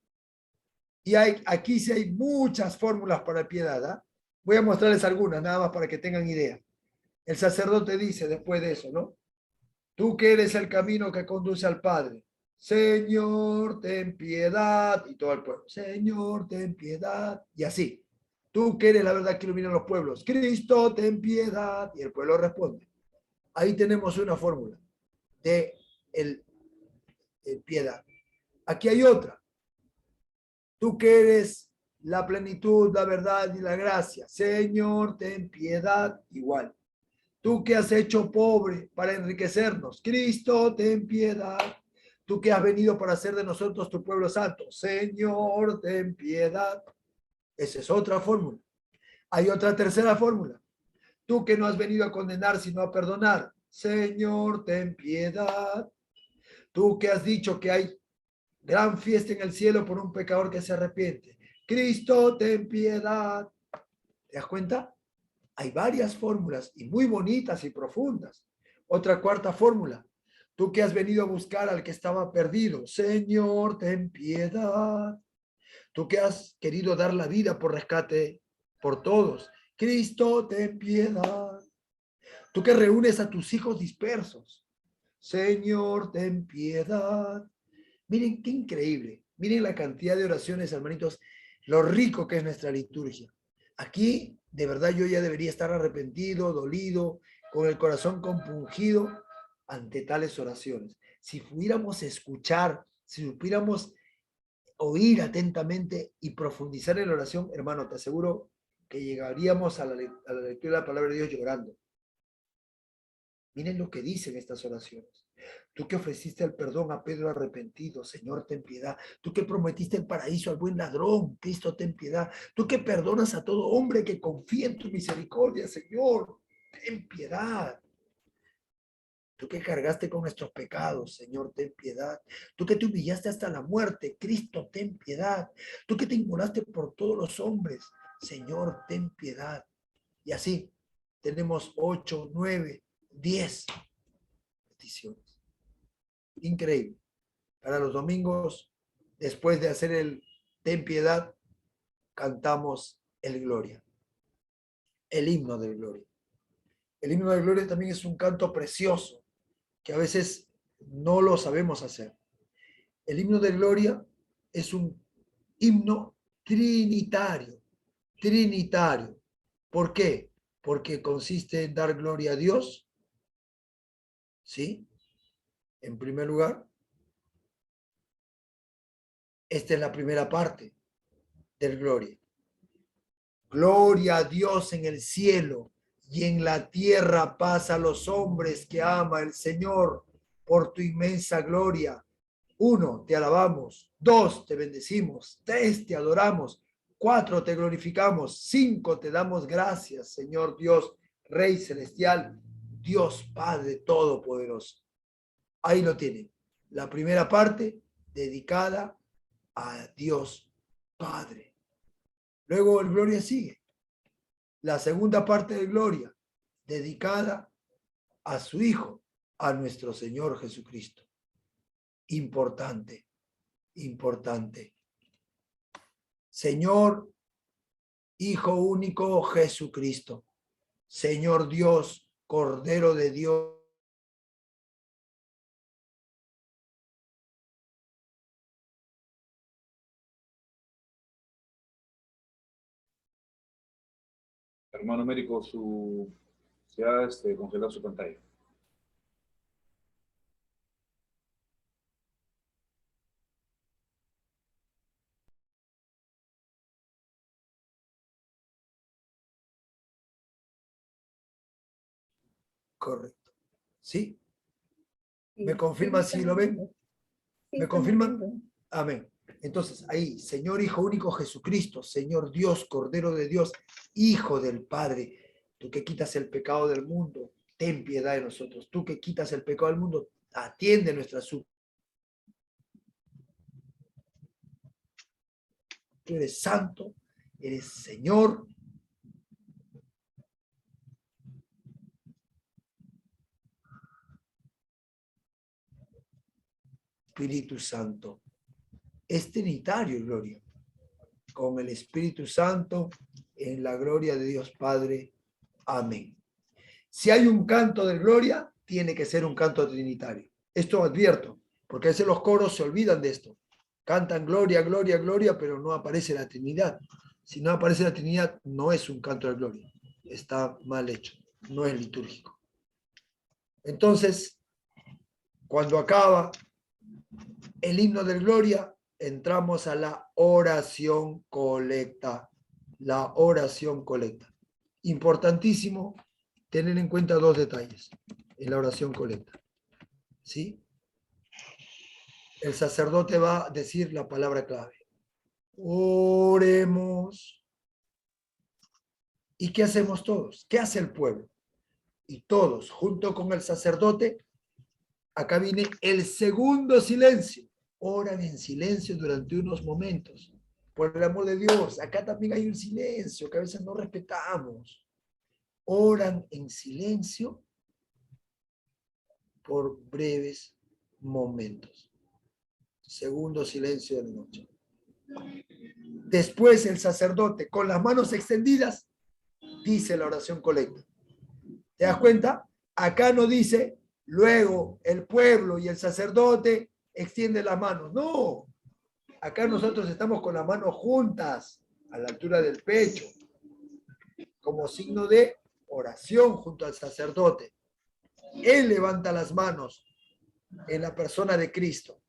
Y aquí sí hay muchas fórmulas para el piedad. ¿Ah? Voy a mostrarles algunas, nada más para que tengan idea. El sacerdote dice después de eso, ¿no? Tú que eres el camino que conduce al Padre. Señor, ten piedad. Y todo el pueblo. Señor, ten piedad. Y así. Tú que eres la verdad que ilumina los pueblos. Cristo, ten piedad. Y el pueblo responde. Ahí tenemos una fórmula de el piedad. Aquí hay otra. Tú que eres la plenitud, la verdad y la gracia. Señor, ten piedad. Igual. Tú que has hecho pobre para enriquecernos. Cristo, ten piedad. Tú que has venido para hacer de nosotros tu pueblo santo. Señor, ten piedad. Esa es otra fórmula. Hay otra tercera fórmula. Tú que no has venido a condenar, sino a perdonar. Señor, ten piedad. Tú que has dicho que hay gran fiesta en el cielo por un pecador que se arrepiente. Cristo, ten piedad. ¿Te das cuenta? Hay varias fórmulas y muy bonitas y profundas. Otra cuarta fórmula. Tú que has venido a buscar al que estaba perdido. Señor, ten piedad. Tú que has querido dar la vida por rescate por todos. Cristo, ten piedad. Tú que reúnes a tus hijos dispersos. Señor, ten piedad. Miren qué increíble. Miren la cantidad de oraciones, hermanitos, lo rico que es nuestra liturgia. Aquí, de verdad, yo ya debería estar arrepentido, dolido, con el corazón compungido ante tales oraciones. Si pudiéramos escuchar, si supiéramos oír atentamente y profundizar en la oración, hermano, te aseguro que llegaríamos a la lectura de la palabra de Dios llorando. Miren lo que dicen estas oraciones. Tú que ofreciste el perdón a Pedro arrepentido, Señor, ten piedad. Tú que prometiste el paraíso al buen ladrón, Cristo, ten piedad. Tú que perdonas a todo hombre que confía en tu misericordia, Señor, ten piedad. Tú que cargaste con nuestros pecados, Señor, ten piedad. Tú que te humillaste hasta la muerte, Cristo, ten piedad. Tú que te inmolaste por todos los hombres, Señor, ten piedad. Y así tenemos 8, 9, 10 peticiones. Increíble. Para los domingos, después de hacer el ten piedad, cantamos el gloria, el himno de gloria. El himno de gloria también es un canto precioso que a veces no lo sabemos hacer. El himno de gloria es un himno trinitario. Trinitario. ¿Por qué? Porque consiste en dar gloria a Dios. ¿Sí? En primer lugar, esta es la primera parte del gloria. Gloria a Dios en el cielo y en la tierra paz a los hombres que ama el Señor por tu inmensa gloria. 1, te alabamos. 2, te bendecimos. 3, te adoramos. 4, te glorificamos. 5, te damos gracias, Señor Dios, Rey celestial, Dios Padre Todopoderoso. Ahí lo tienen. La primera parte dedicada a Dios Padre. Luego el gloria sigue. La segunda parte de gloria dedicada a su Hijo, a nuestro Señor Jesucristo. Importante, importante. Señor, Hijo único Jesucristo. Señor Dios, Cordero de Dios. Hermano Américo, se ha congelado su pantalla. Correcto. ¿Sí? ¿Me confirman si lo ven? ¿Me confirman? Amén. Entonces, ahí, Señor Hijo único Jesucristo, Señor Dios, Cordero de Dios, Hijo del Padre, tú que quitas el pecado del mundo, ten piedad de nosotros. Tú que quitas el pecado del mundo, atiende nuestra súplica. Tú eres santo, eres Señor. Espíritu Santo. Es trinitario, gloria. Con el Espíritu Santo, en la gloria de Dios Padre. Amén. Si hay un canto de gloria, tiene que ser un canto trinitario. Esto advierto, porque a veces los coros se olvidan de esto. Cantan gloria, gloria, gloria, pero no aparece la Trinidad. Si no aparece la Trinidad, no es un canto de gloria. Está mal hecho, no es litúrgico. Entonces, cuando acaba el himno de gloria, entramos a la oración colecta. La oración colecta. Importantísimo tener en cuenta 2 detalles en la oración colecta. ¿Sí? El sacerdote va a decir la palabra clave. Oremos. ¿Y qué hacemos todos? ¿Qué hace el pueblo? Y todos, junto con el sacerdote, acá viene el segundo silencio. Oran en silencio durante unos momentos. Por el amor de Dios, acá también hay un silencio que a veces no respetamos. Oran en silencio por breves momentos. Segundo silencio de la noche. Después el sacerdote, con las manos extendidas, dice la oración colecta. ¿Te das cuenta? Acá no dice, luego el pueblo y el sacerdote extienden las manos. No, acá nosotros estamos con las manos juntas, a la altura del pecho, como signo de oración junto al sacerdote. Él levanta las manos en la persona de Cristo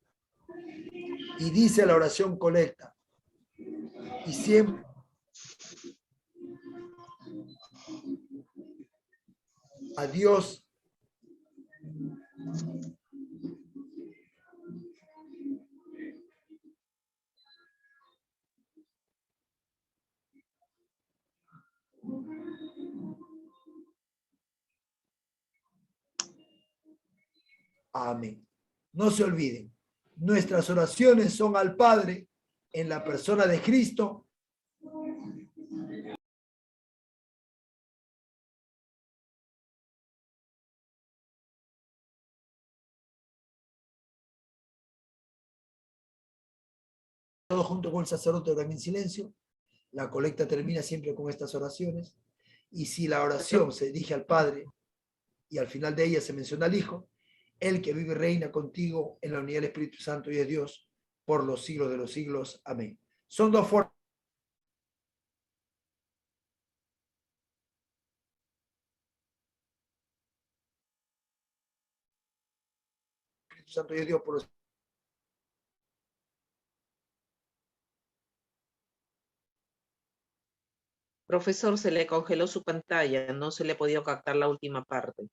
y dice la oración colecta. Y siempre a Dios. Amén. No se olviden, nuestras oraciones son al Padre en la persona de Cristo. Todo junto con el sacerdote oran en silencio. La colecta termina siempre con estas oraciones. Y si la oración se dirige al Padre y al final de ella se menciona al Hijo, el que vive y reina contigo en la unidad del Espíritu Santo y es Dios por los siglos de los siglos. Amén. Son dos formas. Espíritu Santo y es Dios por los... Profesor, se le congeló su pantalla, no se le ha podido captar la última parte.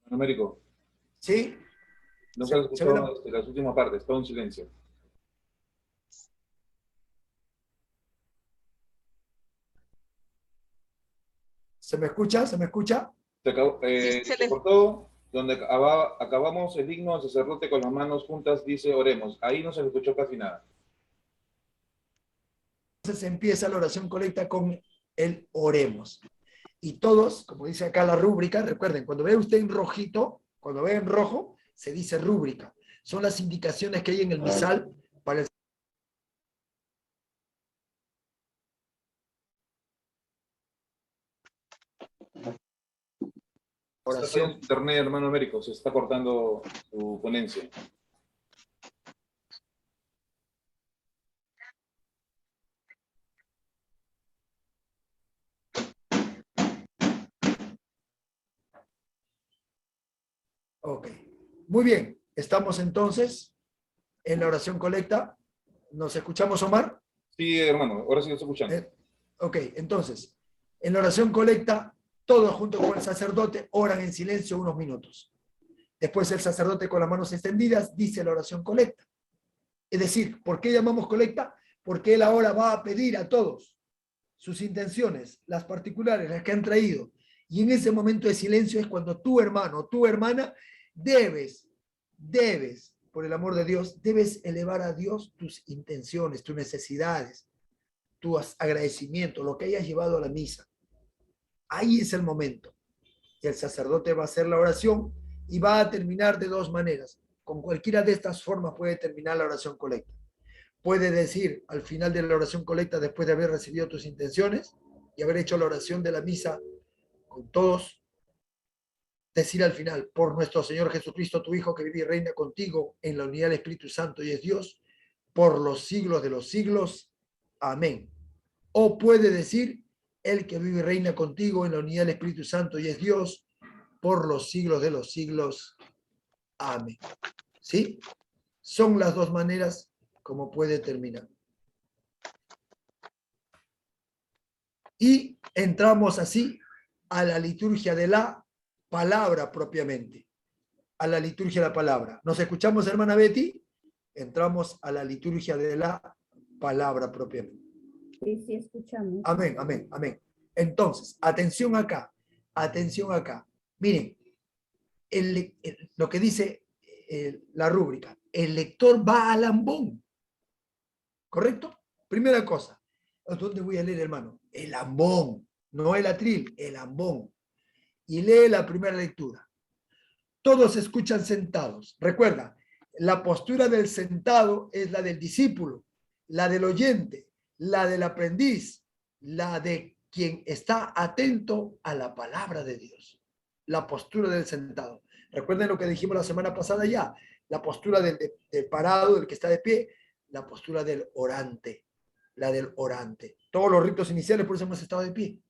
Américo, ¿Sí? no se ha escuchado las últimas partes, todo en silencio. ¿Se me escucha? ¿Se me escucha? Se cortó donde acabamos el digno sacerdote con las manos juntas, dice oremos. Ahí no se le escuchó casi nada. Entonces empieza la oración colecta con el oremos. Y todos, como dice acá la rúbrica, recuerden, cuando ve usted en rojito, cuando ve en rojo, se dice rúbrica. Son las indicaciones que hay en el misal para el... Oración. Internet, hermano Américo, se está cortando su ponencia. Ok, muy bien. Estamos entonces en la oración colecta. ¿Nos escuchamos, Omar? Sí, hermano, ahora sí lo estoy escuchando. Ok, entonces, en la oración colecta, todos junto con el sacerdote oran en silencio unos minutos. Después el sacerdote con las manos extendidas dice la oración colecta. Es decir, ¿por qué llamamos colecta? Porque él ahora va a pedir a todos sus intenciones, las particulares, las que han traído. Y en ese momento de silencio es cuando tu hermano, tu hermana, debes, por el amor de Dios, debes elevar a Dios tus intenciones, tus necesidades, tus agradecimientos, lo que hayas llevado a la misa. Ahí es el momento. Y el sacerdote va a hacer la oración y va a terminar de dos maneras. Con cualquiera de estas formas puede terminar la oración colecta. Puede decir al final de la oración colecta, después de haber recibido tus intenciones y haber hecho la oración de la misa con todos, decir al final, por nuestro Señor Jesucristo, tu Hijo, que vive y reina contigo en la unidad del Espíritu Santo y es Dios, por los siglos de los siglos. Amén. O puede decir, el que vive y reina contigo en la unidad del Espíritu Santo y es Dios, por los siglos de los siglos. Amén. ¿Sí? Son las dos maneras como puede terminar. Y entramos así a la liturgia de la palabra propiamente. A la liturgia de la palabra. ¿Nos escuchamos, hermana Betty? Entramos a la liturgia de la palabra propiamente. Sí, sí, escuchamos. Amén, amén, amén. Entonces, atención acá, atención acá. Miren, lo que dice la rúbrica, el lector va al ambón, ¿correcto? Primera cosa, ¿dónde voy a leer, hermano? El ambón, no el atril, el ambón. Y lee la primera lectura. Todos escuchan sentados. Recuerda, la postura del sentado es la del discípulo, la del oyente, la del aprendiz, la de quien está atento a la palabra de Dios. La postura del sentado. Recuerden lo que dijimos la semana pasada ya, la postura del parado, del que está de pie, la postura del orante, la del orante. Todos los ritos iniciales por eso hemos estado de pie.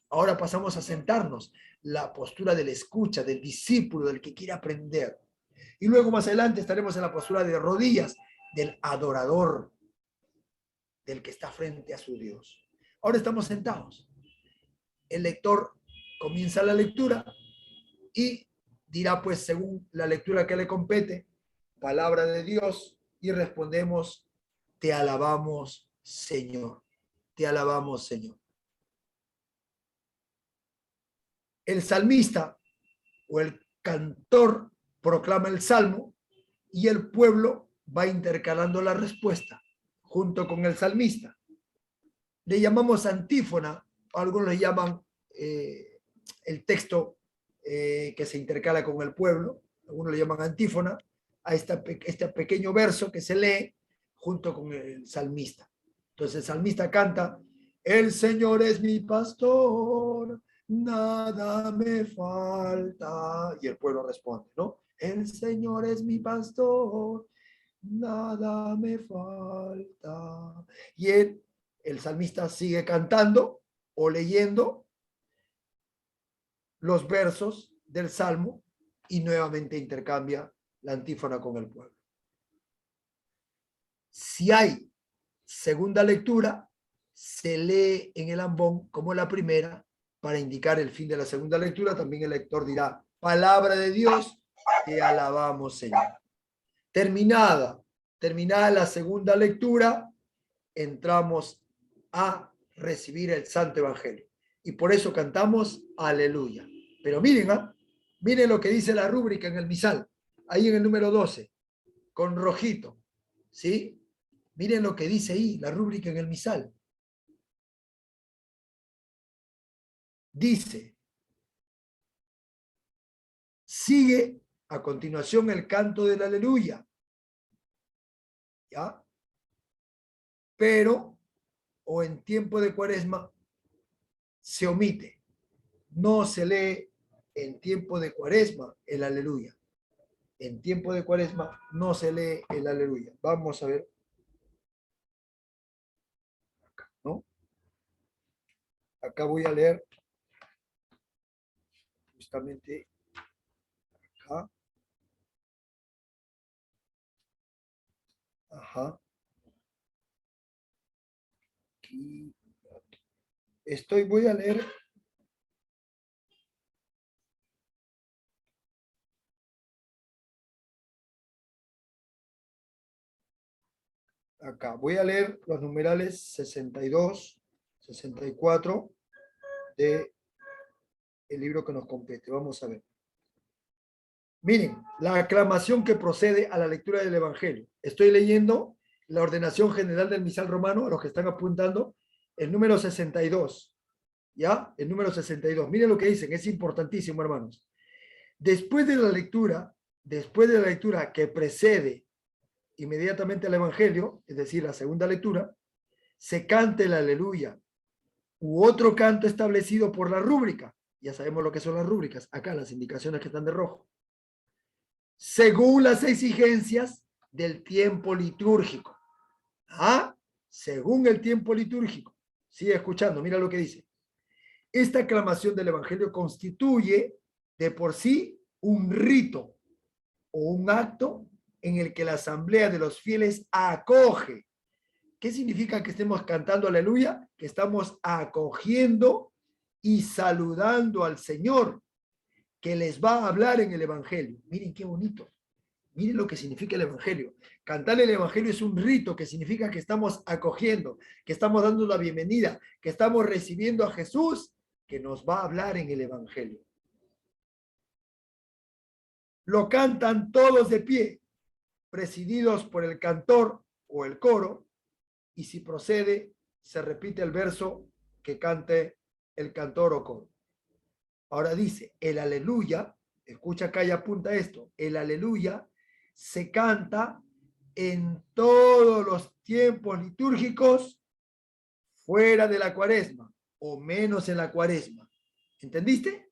Ahora pasamos a sentarnos, la postura del escucha, del discípulo, del que quiere aprender. Y luego más adelante estaremos en la postura de rodillas, del adorador, del que está frente a su Dios. Ahora estamos sentados. El lector comienza la lectura y dirá, pues, según la lectura que le compete, palabra de Dios, y respondemos, te alabamos, Señor. Te alabamos, Señor. El salmista o el cantor proclama el salmo y el pueblo va intercalando la respuesta junto con el salmista. Le llamamos antífona, algunos le llaman el texto que se intercala con el pueblo, algunos le llaman antífona, a este pequeño verso que se lee junto con el salmista. Entonces el salmista canta, el Señor es mi pastor, nada me falta. Y el pueblo responde, ¿no? El Señor es mi pastor, nada me falta. Y el salmista sigue cantando o leyendo los versos del salmo y nuevamente intercambia la antífona con el pueblo. Si hay segunda lectura, se lee en el ambón como la primera para indicar el fin de la segunda lectura. También el lector dirá, palabra de Dios, te alabamos, Señor. Terminada la segunda lectura, entramos a recibir el Santo Evangelio. Y por eso cantamos aleluya. Pero miren, miren lo que dice la rúbrica en el misal, ahí en el número 12, con rojito, ¿sí? Miren lo que dice ahí, la rúbrica en el misal. Dice, sigue a continuación el canto del aleluya, ¿ya? Pero, o en tiempo de Cuaresma, se omite. No se lee en tiempo de Cuaresma el aleluya. En tiempo de Cuaresma no se lee el aleluya. Vamos a ver. Acá, ¿no? Acá voy a leer justamente acá. Ajá. Aquí. Voy a leer. Acá, voy a leer los numerales 62, 64 de el libro que nos compete. Vamos a ver. Miren, la aclamación que procede a la lectura del Evangelio. Estoy leyendo la ordenación general del misal romano, a los que están apuntando, el número 62. ¿Ya? El número 62. Miren lo que dicen, es importantísimo, hermanos. Después de la lectura que precede inmediatamente al Evangelio, es decir, la segunda lectura, se canta el aleluya u otro canto establecido por la rúbrica. Ya sabemos lo que son las rúbricas. Acá las indicaciones que están de rojo. Según las exigencias del tiempo litúrgico. ¿Ah? Según el tiempo litúrgico. Sigue escuchando, mira lo que dice. Esta aclamación del Evangelio constituye de por sí un rito o un acto en el que la asamblea de los fieles acoge. ¿Qué significa que estemos cantando aleluya? Que estamos acogiendo y saludando al Señor, que les va a hablar en el Evangelio. Miren qué bonito. Miren lo que significa el Evangelio. Cantar el Evangelio es un rito que significa que estamos acogiendo, que estamos dando la bienvenida, que estamos recibiendo a Jesús, que nos va a hablar en el Evangelio. Lo cantan todos de pie, presididos por el cantor o el coro, y si procede, se repite el verso que cante el cantor o coro. Ahora dice, el aleluya, escucha acá y apunta esto, el aleluya se canta en todos los tiempos litúrgicos fuera de la Cuaresma, o menos en la Cuaresma. ¿Entendiste?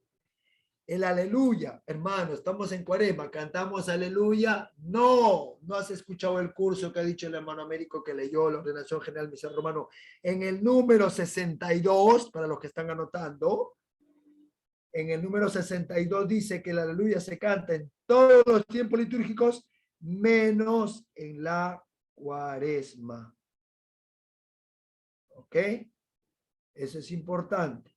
El aleluya, hermano, estamos en Cuaresma, cantamos aleluya. No, no has escuchado el curso que ha dicho el hermano Américo que leyó la ordenación general misal romano en el número 62, para los que están anotando. En el número 62 dice que el aleluya se canta en todos los tiempos litúrgicos, menos en la Cuaresma. ¿Ok? Eso es importante.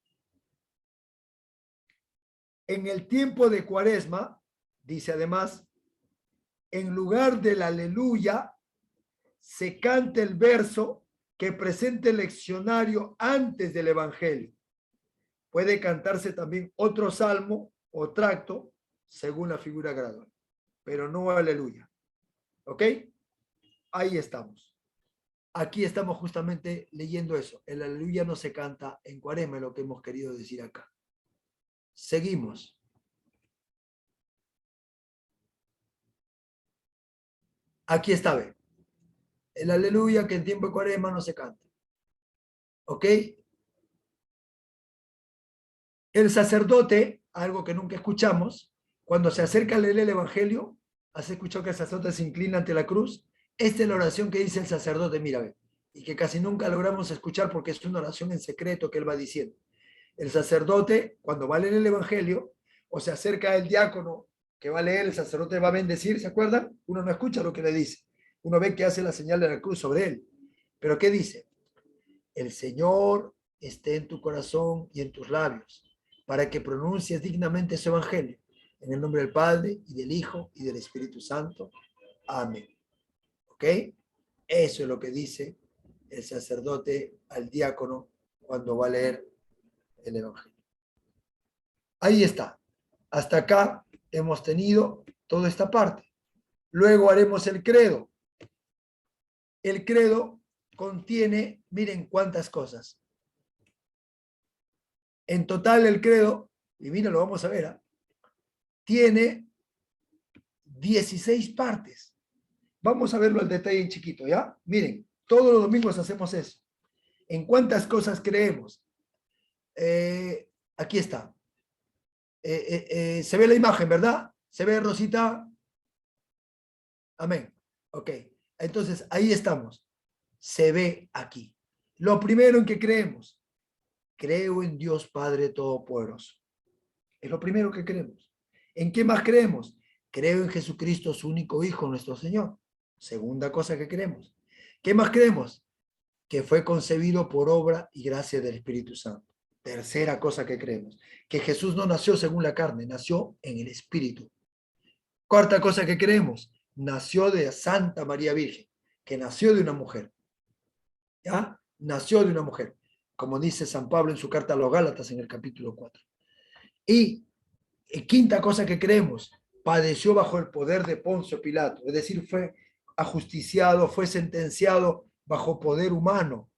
En el tiempo de Cuaresma, dice además, en lugar del aleluya, se canta el verso que presenta el leccionario antes del Evangelio. Puede cantarse también otro salmo o tracto según la figura gradual, pero no aleluya. ¿Ok? Ahí estamos. Aquí estamos justamente leyendo eso. El aleluya no se canta en Cuaresma, es lo que hemos querido decir acá. Seguimos. Aquí está, ve. El aleluya que en tiempo de Cuaresma no se canta. ¿Ok? El sacerdote, algo que nunca escuchamos, cuando se acerca a leer el Evangelio, ¿has escuchado que el sacerdote se inclina ante la cruz? Esta es la oración que dice el sacerdote, mira, ve, y que casi nunca logramos escuchar porque es una oración en secreto que él va diciendo. El sacerdote, cuando va a leer el Evangelio, o se acerca al diácono que va a leer, el sacerdote va a bendecir, ¿se acuerdan? Uno no escucha lo que le dice. Uno ve que hace la señal de la cruz sobre él. ¿Pero qué dice? El Señor esté en tu corazón y en tus labios, para que pronuncies dignamente su evangelio. En el nombre del Padre, y del Hijo, y del Espíritu Santo. Amén. ¿Ok? Eso es lo que dice el sacerdote al diácono cuando va a leer el evangelio. Ahí está. Hasta acá hemos tenido toda esta parte. Luego haremos el credo. El credo contiene, miren cuántas cosas. En total el credo, y mira, lo vamos a ver, ¿eh? Tiene 16 partes. Vamos a verlo al detalle en chiquito, ¿ya? Miren, todos los domingos hacemos eso. ¿En cuántas cosas creemos? Aquí está. Se ve la imagen, ¿verdad? ¿Se ve, Rosita? Amén. Ok. Entonces, ahí estamos. Se ve aquí. Lo primero en que creemos. Creo en Dios Padre Todopoderoso. Es lo primero que creemos. ¿En qué más creemos? Creo en Jesucristo, su único Hijo, nuestro Señor. Segunda cosa que creemos. ¿Qué más creemos? Que fue concebido por obra y gracia del Espíritu Santo. Tercera cosa que creemos. Que Jesús no nació según la carne, nació en el Espíritu. Cuarta cosa que creemos. Nació de Santa María Virgen, que nació de una mujer. ¿Ya? Nació de una mujer. Como dice San Pablo en su carta a los Gálatas en el capítulo 4. Y quinta cosa que creemos, padeció bajo el poder de Poncio Pilato, es decir, fue ajusticiado, fue sentenciado bajo poder humano,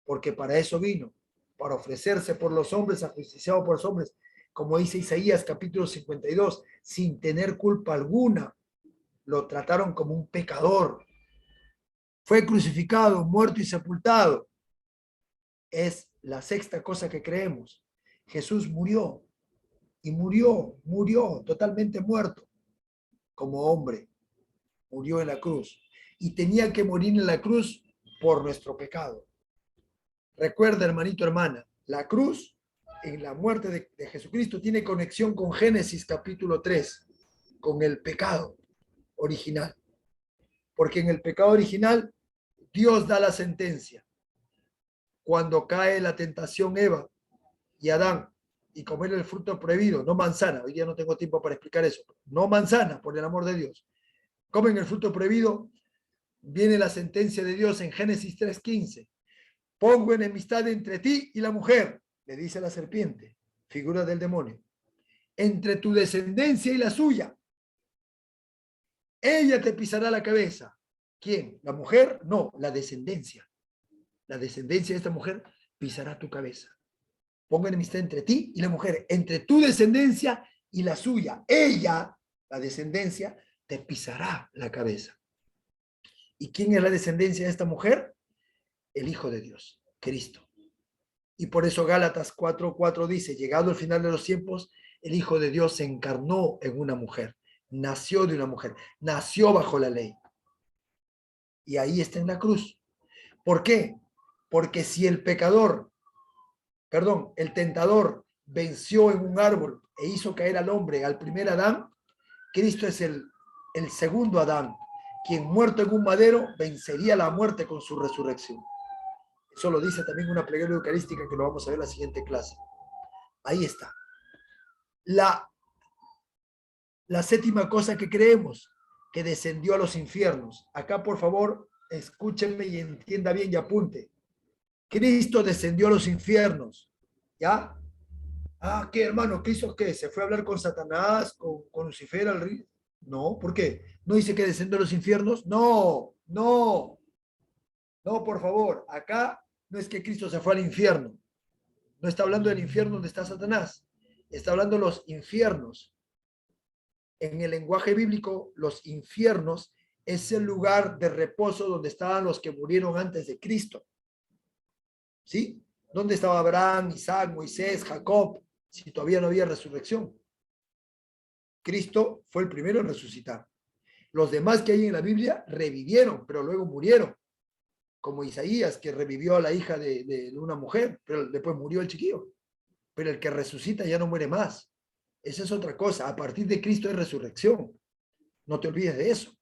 porque para eso vino, para ofrecerse por los hombres, ajusticiado por los hombres, como dice Isaías capítulo 52, sin tener culpa alguna, lo trataron como un pecador, fue crucificado, muerto y sepultado. Es la sexta cosa que creemos. Jesús murió. Y murió totalmente muerto como hombre. Murió en la cruz. Y tenía que morir en la cruz por nuestro pecado. Recuerda, hermanito, hermana, la cruz en la muerte de Jesucristo tiene conexión con Génesis capítulo 3, con el pecado original. Porque en el pecado original Dios da la sentencia. Cuando cae la tentación Eva y Adán, y comer el fruto prohibido, no manzana, hoy día no tengo tiempo para explicar eso, no manzana, por el amor de Dios, comen el fruto prohibido, viene la sentencia de Dios en Génesis 3:15, pongo enemistad entre ti y la mujer, le dice la serpiente, figura del demonio, entre tu descendencia y la suya, ella te pisará la cabeza. ¿Quién? ¿La mujer? No, la descendencia de esta mujer pisará tu cabeza. Pongo enemistad entre ti y la mujer, entre tu descendencia y la suya. Ella, la descendencia, te pisará la cabeza. ¿Y quién es la descendencia de esta mujer? El Hijo de Dios, Cristo. Y por eso Gálatas 4:4 dice, llegado el final de los tiempos, El Hijo de Dios se encarnó en una mujer, nació de una mujer, nació bajo la ley. Y ahí está en la cruz. ¿Por qué? Porque si el tentador venció en un árbol e hizo caer al hombre, al primer Adán, Cristo es el segundo Adán, quien muerto en un madero vencería la muerte con su resurrección. Eso lo dice también una plegaria eucarística que lo vamos a ver en la siguiente clase. Ahí está. La séptima cosa que creemos, que descendió a los infiernos. Acá, por favor, escúchenme y entienda bien y apunte. Cristo descendió a los infiernos. ¿Ya? Ah, ¿qué, hermano? ¿Qué hizo? ¿Qué? ¿Se fue a hablar con Satanás, con Lucifer al río? No, ¿por qué? ¿No dice que descendió a los infiernos? No, no, no, por favor. Acá no es que Cristo se fue al infierno. No está hablando del infierno donde está Satanás. Está hablando de los infiernos. En el lenguaje bíblico, los infiernos es el lugar de reposo donde estaban los que murieron antes de Cristo. ¿Sí? ¿Dónde estaba Abraham, Isaac, Moisés, Jacob? Si todavía no había resurrección. Cristo fue el primero en resucitar. Los demás que hay en la Biblia revivieron, pero luego murieron. Como Isaías, que revivió a la hija de una mujer, pero después murió el chiquillo. Pero el que resucita ya no muere más. Esa es otra cosa. A partir de Cristo hay resurrección. No te olvides de eso.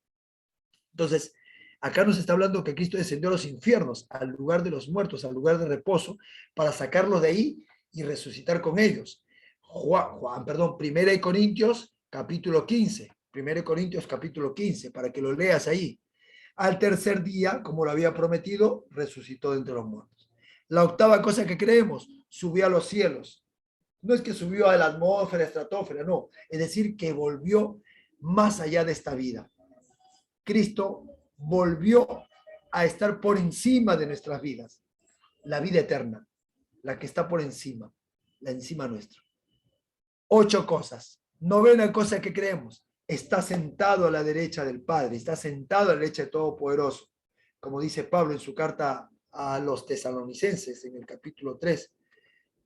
Entonces, acá nos está hablando que Cristo descendió a los infiernos, al lugar de los muertos, al lugar de reposo, para sacarlos de ahí y resucitar con ellos. Primera de Corintios, capítulo 15. Primera de Corintios, capítulo 15, para que lo leas ahí. Al tercer día, como lo había prometido, resucitó de entre los muertos. La octava cosa que creemos, subió a los cielos. No es que subió a la atmósfera, estratosfera, no. Es decir, que volvió más allá de esta vida. Cristo volvió a estar por encima de nuestras vidas. La vida eterna, la que está por encima, la encima nuestra. 8 cosas. Novena cosa que creemos. Está sentado a la derecha del Padre, está sentado a la derecha de Todopoderoso. Como dice Pablo en su carta a los tesalonicenses en el capítulo 3.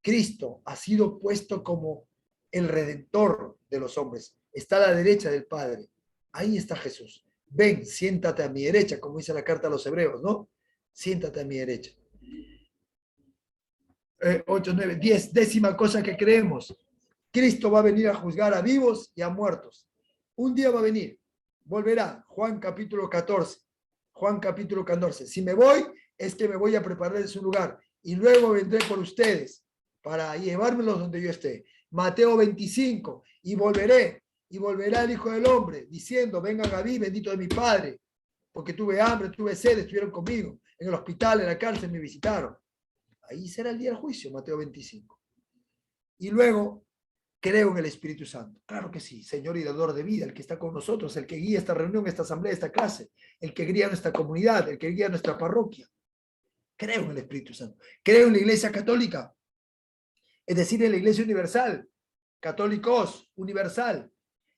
Cristo ha sido puesto como el redentor de los hombres. Está a la derecha del Padre. Ahí está Jesús. Ven, siéntate a mi derecha, como dice la carta a los hebreos, ¿no? Siéntate a mi derecha. 8, 9, 10. Décima cosa que creemos. Cristo va a venir a juzgar a vivos y a muertos. Un día va a venir. Volverá. Juan capítulo 14. Juan capítulo 14. Si me voy, es que me voy a preparar en su lugar. Y luego vendré por ustedes para llevármelos donde yo esté. Mateo 25. Y volverá el Hijo del Hombre, diciendo, vengan a mí, bendito de mi Padre, porque tuve hambre, tuve sed, estuvieron conmigo. En el hospital, en la cárcel, me visitaron. Ahí será el día del juicio, Mateo 25. Y luego, creo en el Espíritu Santo. Claro que sí, Señor y dador de vida, el que está con nosotros, el que guía esta reunión, esta asamblea, esta clase, el que guía nuestra comunidad, el que guía nuestra parroquia. Creo en el Espíritu Santo. Creo en la Iglesia Católica, es decir, en la Iglesia Universal, católicos, universal,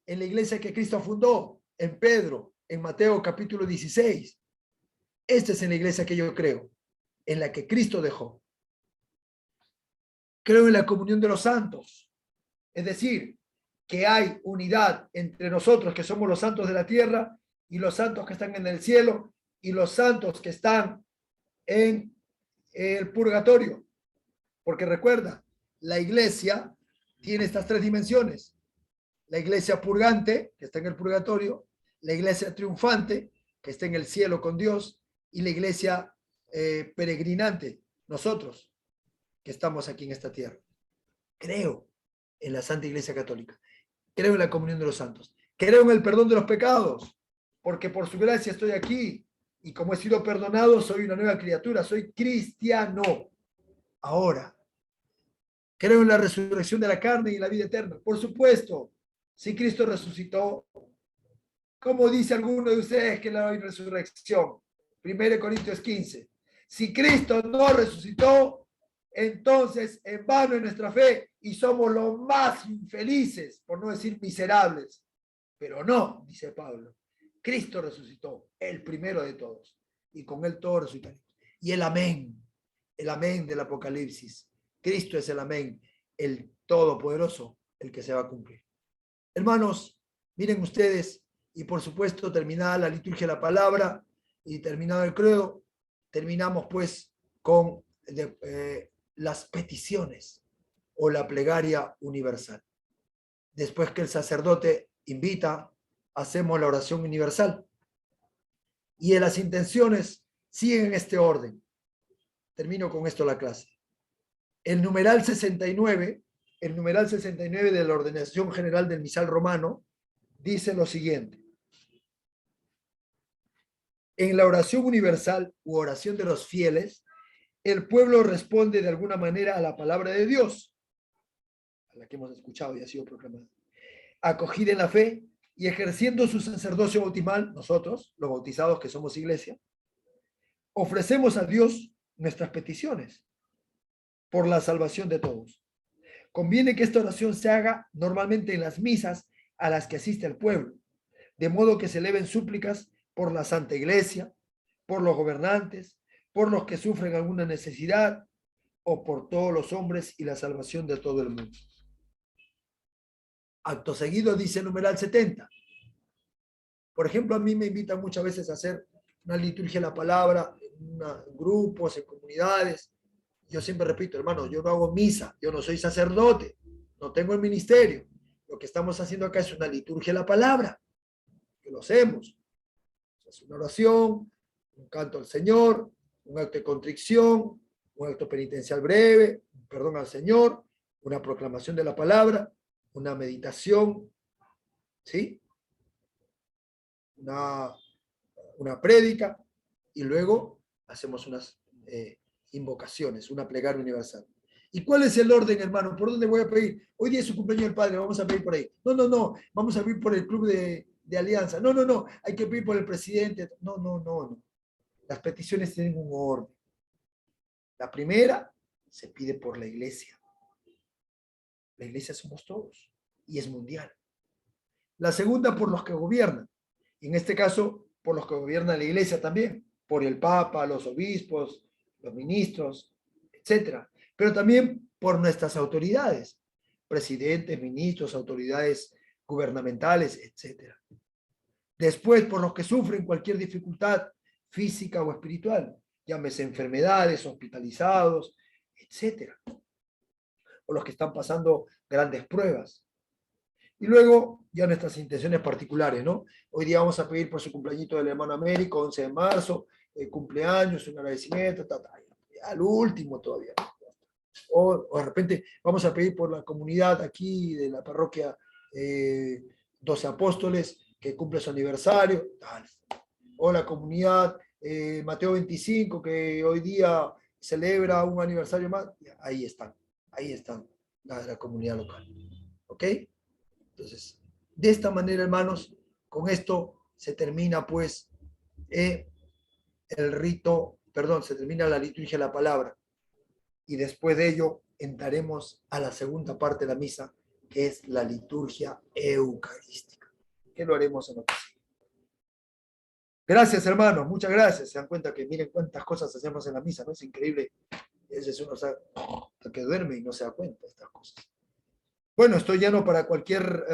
en la iglesia que Cristo fundó, en Pedro, en Mateo capítulo 16. Esta es en la iglesia que yo creo, en la que Cristo dejó. Creo en la comunión de los santos, es decir, que hay unidad entre nosotros que somos los santos de la tierra y los santos que están en el cielo y los santos que están en el purgatorio. Porque recuerda, la iglesia tiene estas 3 dimensiones. La iglesia purgante, que está en el purgatorio, la iglesia triunfante, que está en el cielo con Dios, y la iglesia peregrinante, nosotros, que estamos aquí en esta tierra. Creo en la Santa Iglesia Católica, creo en la comunión de los santos, creo en el perdón de los pecados, porque por su gracia estoy aquí, y como he sido perdonado, soy una nueva criatura, soy cristiano. Ahora, creo en la resurrección de la carne y en la vida eterna, por supuesto. Si Cristo resucitó, ¿cómo dice alguno de ustedes que la hay resurrección? 1 Corintios 15. Si Cristo no resucitó, entonces en vano es nuestra fe y somos los más infelices, por no decir miserables. Pero no, dice Pablo, Cristo resucitó, el primero de todos, y con él todos resucitaremos. Y el amén del Apocalipsis. Cristo es el amén, el todopoderoso, el que se va a cumplir. Hermanos, miren ustedes, y por supuesto, terminada la liturgia de la palabra y terminado el credo, terminamos pues con las peticiones o la plegaria universal. Después que el sacerdote invita, hacemos la oración universal. Y en las intenciones siguen en este orden. Termino con esto la clase. El numeral 69 de la Ordenación General del Misal Romano dice lo siguiente. En la oración universal u oración de los fieles, el pueblo responde de alguna manera a la palabra de Dios, a la que hemos escuchado y ha sido proclamada, acogida en la fe y ejerciendo su sacerdocio bautismal, nosotros, los bautizados que somos iglesia, ofrecemos a Dios nuestras peticiones por la salvación de todos. Conviene que esta oración se haga normalmente en las misas a las que asiste el pueblo, de modo que se eleven súplicas por la Santa Iglesia, por los gobernantes, por los que sufren alguna necesidad o por todos los hombres y la salvación de todo el mundo. Acto seguido dice el numeral 70. Por ejemplo, a mí me invitan muchas veces a hacer una liturgia de la palabra en grupos, en comunidades. Yo siempre repito, hermano, yo no hago misa, yo no soy sacerdote, no tengo el ministerio. Lo que estamos haciendo acá es una liturgia de la palabra, que lo hacemos. Es una oración, un canto al Señor, un acto de contrición, un acto penitencial breve, un perdón al Señor, una proclamación de la palabra, una meditación, ¿sí? Una prédica, y luego hacemos unas invocaciones, una plegaria universal. ¿Y cuál es el orden, hermano? ¿Por dónde voy a pedir? Hoy día es su cumpleaños del padre, vamos a pedir por ahí. No, vamos a pedir por el club de alianza. No, hay que pedir por el presidente. No. Las peticiones tienen un orden. La primera se pide por la iglesia. La iglesia somos todos y es mundial. La segunda por los que gobiernan. Y en este caso, por los que gobierna la iglesia también, por el papa, los obispos, los ministros, etcétera. Pero también por nuestras autoridades, presidentes, ministros, autoridades gubernamentales, etcétera. Después, por los que sufren cualquier dificultad física o espiritual, llámese enfermedades, hospitalizados, etcétera. O los que están pasando grandes pruebas. Y luego, ya nuestras intenciones particulares, ¿no? Hoy día vamos a pedir por su cumpleañito del hermano Américo, 11 de marzo, cumpleaños, un agradecimiento, al último todavía. O de repente vamos a pedir por la comunidad aquí de la parroquia 12 Apóstoles, que cumple su aniversario, tal. O la comunidad Mateo 25, que hoy día celebra un aniversario más. Ahí están la comunidad local. ¿Ok? Entonces, de esta manera, hermanos, con esto se termina pues se termina la liturgia de la palabra, y después de ello entraremos a la segunda parte de la misa, que es la liturgia eucarística, que lo haremos en otra sesión. Gracias, hermanos, muchas gracias. Se dan cuenta que miren cuántas cosas hacemos en la misa, ¿no? Es increíble. A veces uno que duerme y no se da cuenta de estas cosas. Bueno, estoy lleno para cualquier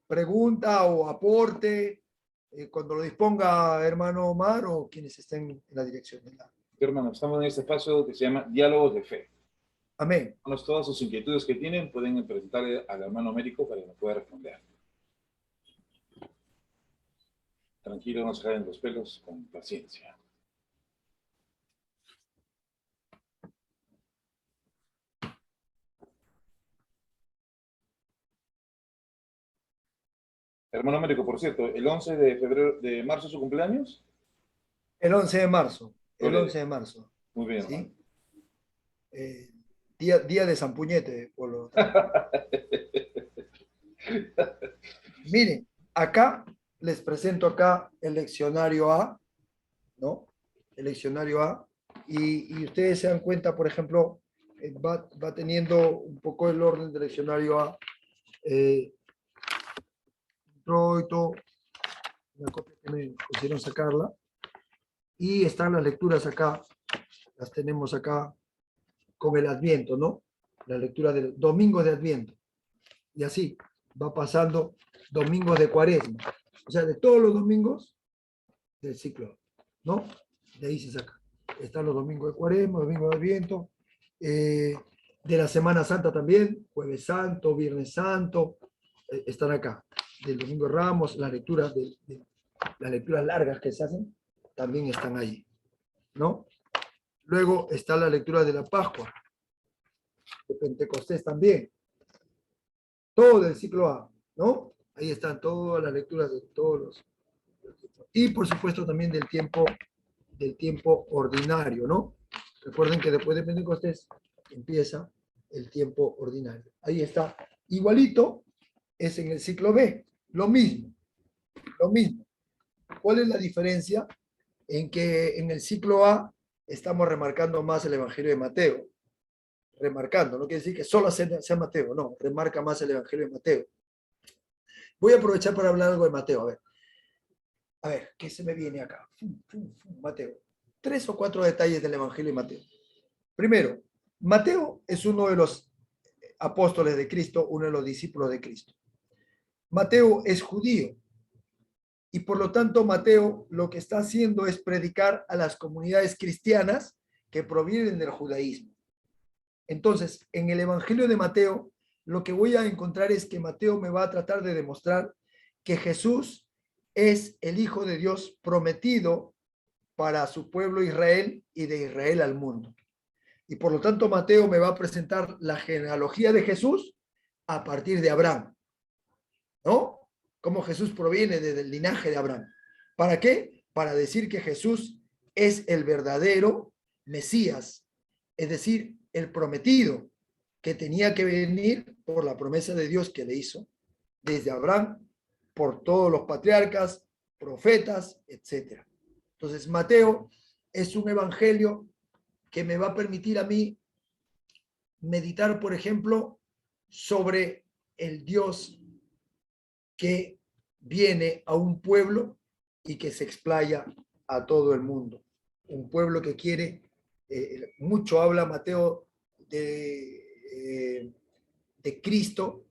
pregunta o aporte, cuando lo disponga hermano Omar o quienes estén en la dirección de la... Hermano, estamos en este espacio que se llama Diálogos de Fe. Amén. Todas sus inquietudes que tienen pueden preguntarle al hermano Américo para que nos pueda responder. Tranquilo, no se caen los pelos, con paciencia. Hermano Américo, por cierto, ¿el 11 de marzo es su cumpleaños? El 11 de marzo. El 11 de marzo. Muy bien, ¿sí? Día de San Puñete, por lo tanto. Miren, acá les presento acá el leccionario A, ¿no? El leccionario A. Y ustedes se dan cuenta, por ejemplo, va teniendo un poco el orden del leccionario A. Introito, una copia que me pusieron sacarla. Y están las lecturas acá, las tenemos acá con el Adviento, ¿no? La lectura del Domingo de Adviento. Y así va pasando domingos de Cuaresma. O sea, de todos los domingos del ciclo, ¿no? De ahí se saca. Están los domingos de Cuaresma, domingos de Adviento, de la Semana Santa también, Jueves Santo, Viernes Santo, están acá. Del Domingo de Ramos, las lecturas, las lecturas largas que se hacen, también están ahí, ¿no? Luego está la lectura de la Pascua, de Pentecostés también, todo del ciclo A, ¿no? Ahí están todas las lecturas de todos los. Y por supuesto también del tiempo ordinario, ¿no? Recuerden que después de Pentecostés empieza el tiempo ordinario. Ahí está. Igualito es en el ciclo B. Lo mismo. Lo mismo. ¿Cuál es la diferencia? En que en el ciclo A estamos remarcando más el Evangelio de Mateo. Remarcando, no quiere decir que solo sea Mateo, no, remarca más el Evangelio de Mateo. Voy a aprovechar para hablar algo de Mateo, a ver, ¿qué se me viene acá? Mateo. 3 o 4 detalles del Evangelio de Mateo. Primero, Mateo es uno de los apóstoles de Cristo, uno de los discípulos de Cristo. Mateo es judío y por lo tanto Mateo lo que está haciendo es predicar a las comunidades cristianas que provienen del judaísmo. Entonces, en el Evangelio de Mateo, lo que voy a encontrar es que Mateo me va a tratar de demostrar que Jesús es el Hijo de Dios prometido para su pueblo Israel y de Israel al mundo. Y por lo tanto, Mateo me va a presentar la genealogía de Jesús a partir de Abraham, ¿no? Cómo Jesús proviene desde el linaje de Abraham. ¿Para qué? Para decir que Jesús es el verdadero Mesías, es decir, el prometido, que tenía que venir por la promesa de Dios que le hizo desde Abraham, por todos los patriarcas, profetas, etc. Entonces, Mateo es un evangelio que me va a permitir a mí meditar, por ejemplo, sobre el Dios que viene a un pueblo y que se explaya a todo el mundo. Un pueblo que quiere, mucho habla Mateo de Cristo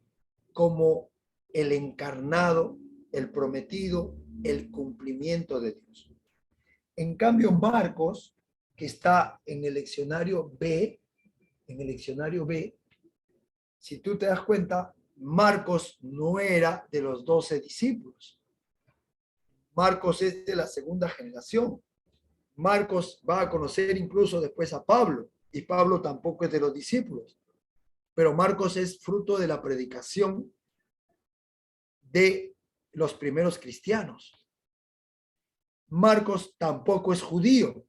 como el encarnado, el prometido, el cumplimiento de Dios. En cambio, Marcos, que está en el leccionario B, si tú te das cuenta, Marcos no era de los 12 discípulos. Marcos es de la segunda generación. Marcos va a conocer incluso después a Pablo, y Pablo tampoco es de los discípulos. Pero Marcos es fruto de la predicación de los primeros cristianos. Marcos tampoco es judío.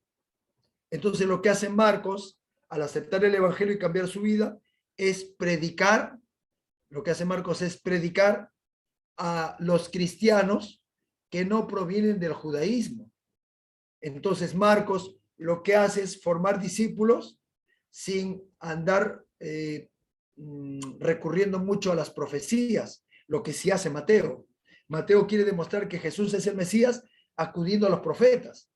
Entonces lo que hace Marcos al aceptar el evangelio y cambiar su vida es predicar. Lo que hace Marcos es predicar a los cristianos que no provienen del judaísmo. Entonces Marcos lo que hace es formar discípulos sin andar recurriendo mucho a las profecías, lo que sí hace Mateo. Mateo quiere demostrar que Jesús es el Mesías acudiendo a los profetas.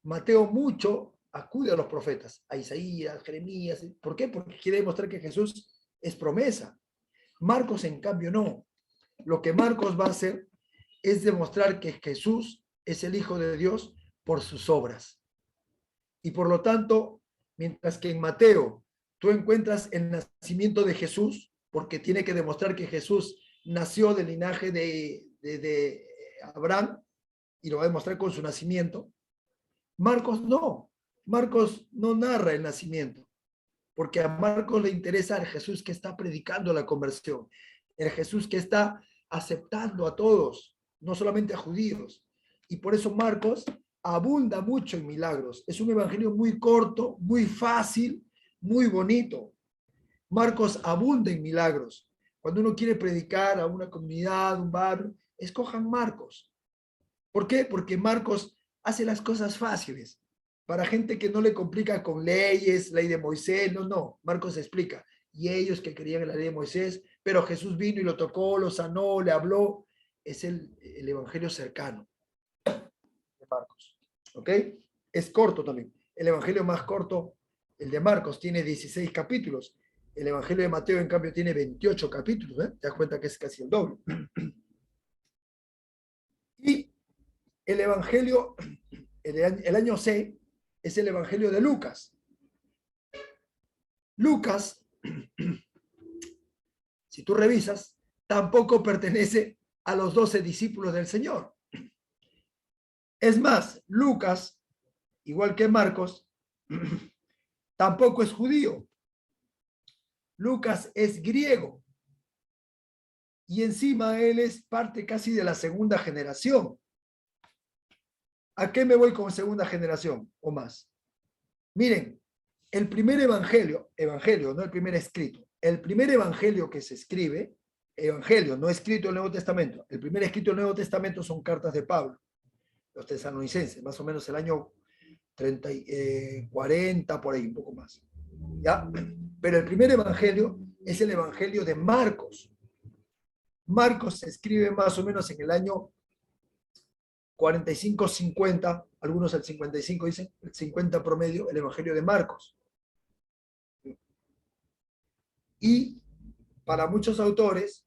Mateo mucho acude a los profetas, a Isaías, Jeremías. ¿Por qué? Porque quiere demostrar que Jesús es promesa. Marcos, en cambio, no. Lo que Marcos va a hacer es demostrar que Jesús es el Hijo de Dios por sus obras. Y por lo tanto, mientras que en Mateo tú encuentras el nacimiento de Jesús, porque tiene que demostrar que Jesús nació del linaje de Abraham, y lo va a demostrar con su nacimiento, Marcos no narra el nacimiento, porque a Marcos le interesa el Jesús que está predicando la conversión, el Jesús que está aceptando a todos, no solamente a judíos. Y por eso Marcos abunda mucho en milagros. Es un evangelio muy corto, muy fácil, muy bonito. Marcos abunda en milagros. Cuando uno quiere predicar a una comunidad, un barrio, escojan Marcos. ¿Por qué? Porque Marcos hace las cosas fáciles. Para gente que no le complica con leyes, ley de Moisés, no. Marcos explica. Y ellos que querían la ley de Moisés, pero Jesús vino y lo tocó, lo sanó, le habló. Es el evangelio cercano de Marcos. ¿Ok? Es corto también. El evangelio más corto, el de Marcos, tiene 16 capítulos. El Evangelio de Mateo, en cambio, tiene 28 capítulos, ¿eh? Te das cuenta que es casi el doble. Y el Evangelio, el año C, es el Evangelio de Lucas. Lucas, si tú revisas, tampoco pertenece a los 12 discípulos del Señor. Es más, Lucas, igual que Marcos, tampoco es judío. Lucas es griego. Y encima él es parte casi de la segunda generación. ¿A qué me voy con segunda generación o más? Miren, el primer evangelio, no el primer escrito, el primer evangelio que se escribe, evangelio no escrito en el Nuevo Testamento, el primer escrito en el Nuevo Testamento son cartas de Pablo, los tesalonicenses, más o menos el año 30, 40, por ahí, un poco más. ¿Ya? Pero el primer evangelio es el evangelio de Marcos. Marcos se escribe más o menos en el año 45, 50, algunos el 55 dicen, el 50 promedio, el evangelio de Marcos. Y para muchos autores,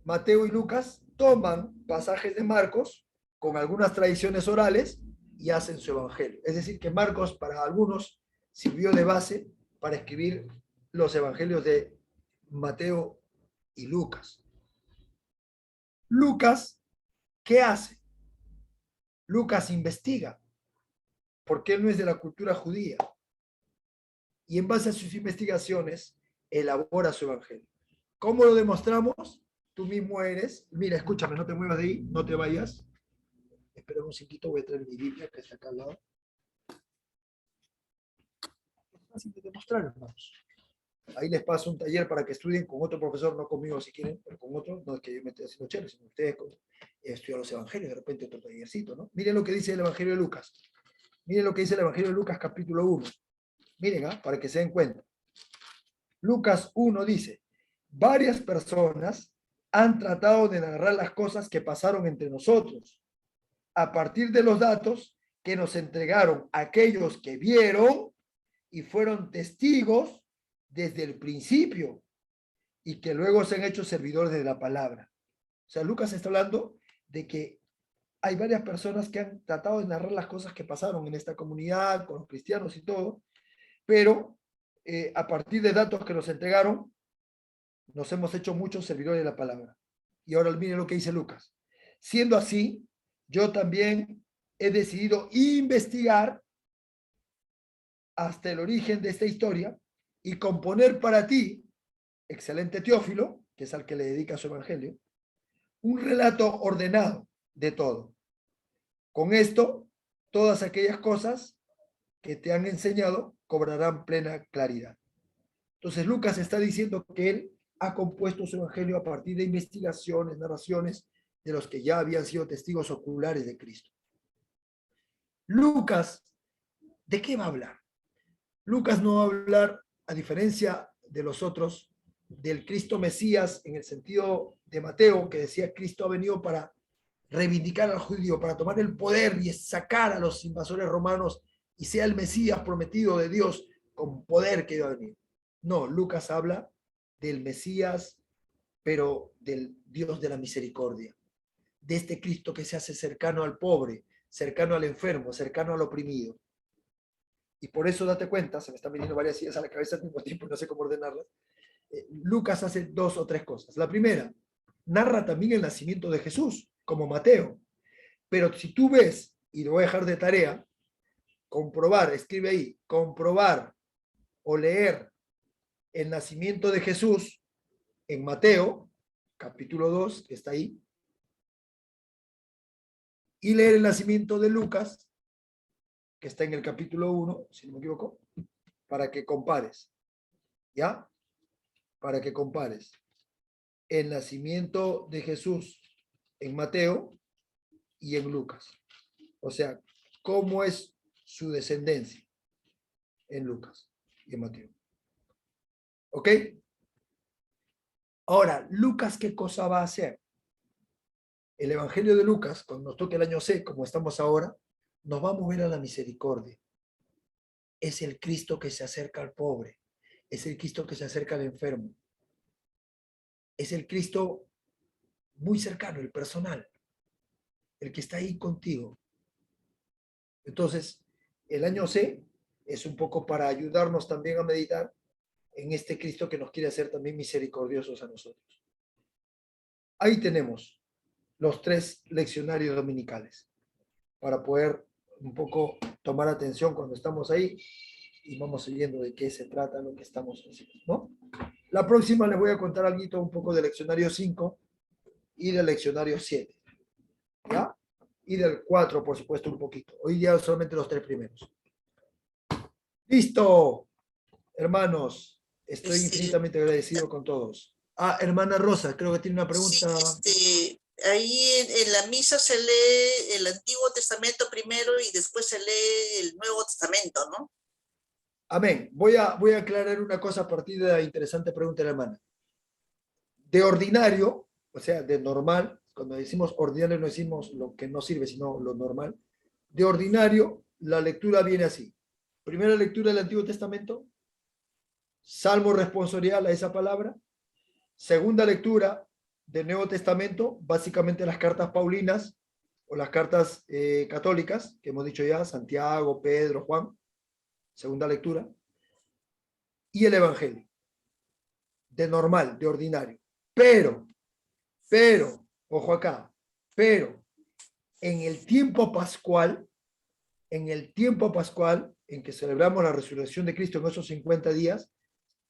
Mateo y Lucas toman pasajes de Marcos con algunas tradiciones orales y hacen su evangelio. Es decir, que Marcos para algunos sirvió de base para escribir los evangelios de Mateo y Lucas. Lucas, ¿qué hace? Lucas investiga, porque él no es de la cultura judía. Y en base a sus investigaciones, elabora su evangelio. ¿Cómo lo demostramos? Tú mismo eres. Mira, escúchame, no te muevas de ahí, no te vayas. Espera un poquito, voy a traer mi Biblia que está acá al lado. Es fácil de demostrar, hermanos. Ahí les paso un taller para que estudien con otro profesor, no conmigo si quieren, pero con otro. No es que yo me esté haciendo chévere, sino ustedes estudian los evangelios, de repente otro tallercito, ¿no? Miren lo que dice el evangelio de Lucas. Miren lo que dice el evangelio de Lucas, capítulo 1. Miren, para que se den cuenta. Lucas 1 dice, varias personas han tratado de narrar las cosas que pasaron entre nosotros a partir de los datos que nos entregaron aquellos que vieron y fueron testigos desde el principio y que luego se han hecho servidores de la palabra. O sea, Lucas está hablando de que hay varias personas que han tratado de narrar las cosas que pasaron en esta comunidad, con los cristianos y todo, pero a partir de datos que nos entregaron, nos hemos hecho muchos servidores de la palabra. Y ahora miren lo que dice Lucas. Siendo así, yo también he decidido investigar hasta el origen de esta historia y componer para ti, excelente Teófilo, que es al que le dedica su evangelio, un relato ordenado de todo. Con esto, todas aquellas cosas que te han enseñado cobrarán plena claridad. Entonces Lucas está diciendo que él ha compuesto su evangelio a partir de investigaciones, narraciones de los que ya habían sido testigos oculares de Cristo. Lucas, ¿de qué va a hablar? Lucas no va a hablar, a diferencia de los otros, del Cristo Mesías en el sentido de Mateo, que decía Cristo ha venido para reivindicar al judío, para tomar el poder y sacar a los invasores romanos y sea el Mesías prometido de Dios con poder que iba a venir. No, Lucas habla del Mesías, pero del Dios de la misericordia, de este Cristo que se hace cercano al pobre, cercano al enfermo, cercano al oprimido. Y por eso date cuenta, se me están viniendo varias ideas a la cabeza al mismo tiempo, no sé cómo ordenarlas. Lucas hace 2 o 3 cosas. La primera, narra también el nacimiento de Jesús, como Mateo. Pero si tú ves, y lo voy a dejar de tarea, comprobar, escribe ahí, comprobar o leer el nacimiento de Jesús en Mateo, capítulo 2, que está ahí, y leer el nacimiento de Lucas, que está en el capítulo 1, si no me equivoco, para que compares, ¿ya? Para que compares el nacimiento de Jesús en Mateo y en Lucas. O sea, cómo es su descendencia en Lucas y en Mateo. ¿Ok? Ahora, Lucas, ¿qué cosa va a hacer? El Evangelio de Lucas, cuando nos toque el año C, como estamos ahora, nos va a mover a la misericordia. Es el Cristo que se acerca al pobre. es el Cristo que se acerca al enfermo. Es el Cristo muy cercano, el personal, el que está ahí contigo. Entonces, el año C es un poco para ayudarnos también a meditar en este Cristo que nos quiere hacer también misericordiosos a nosotros. Ahí tenemos los 3 leccionarios dominicales para poder un poco tomar atención cuando estamos ahí y vamos siguiendo de qué se trata lo que estamos haciendo, ¿no? La próxima les voy a contar algo un poco del leccionario 5 y del leccionario 7, ¿ya? Y del 4, por supuesto, un poquito. Hoy día solamente los 3 primeros. ¡Listo! Hermanos, estoy infinitamente agradecido con todos. Ah, hermana Rosa, creo que tiene una pregunta. Sí, ahí en la misa se lee el Antiguo Testamento primero y después se lee el Nuevo Testamento, ¿no? Amén. Voy a aclarar una cosa a partir de la interesante pregunta de la hermana. De ordinario, o sea, de normal, cuando decimos ordinario no decimos lo que no sirve, sino lo normal. De ordinario, la lectura viene así. Primera lectura del Antiguo Testamento, salmo responsorial a esa palabra. Segunda lectura del Nuevo Testamento, básicamente las cartas paulinas o las cartas católicas, que hemos dicho ya, Santiago, Pedro, Juan. Segunda lectura. Y el Evangelio. De normal, de ordinario. Pero, ojo acá, pero en el tiempo pascual en que celebramos la resurrección de Cristo en esos 50 días,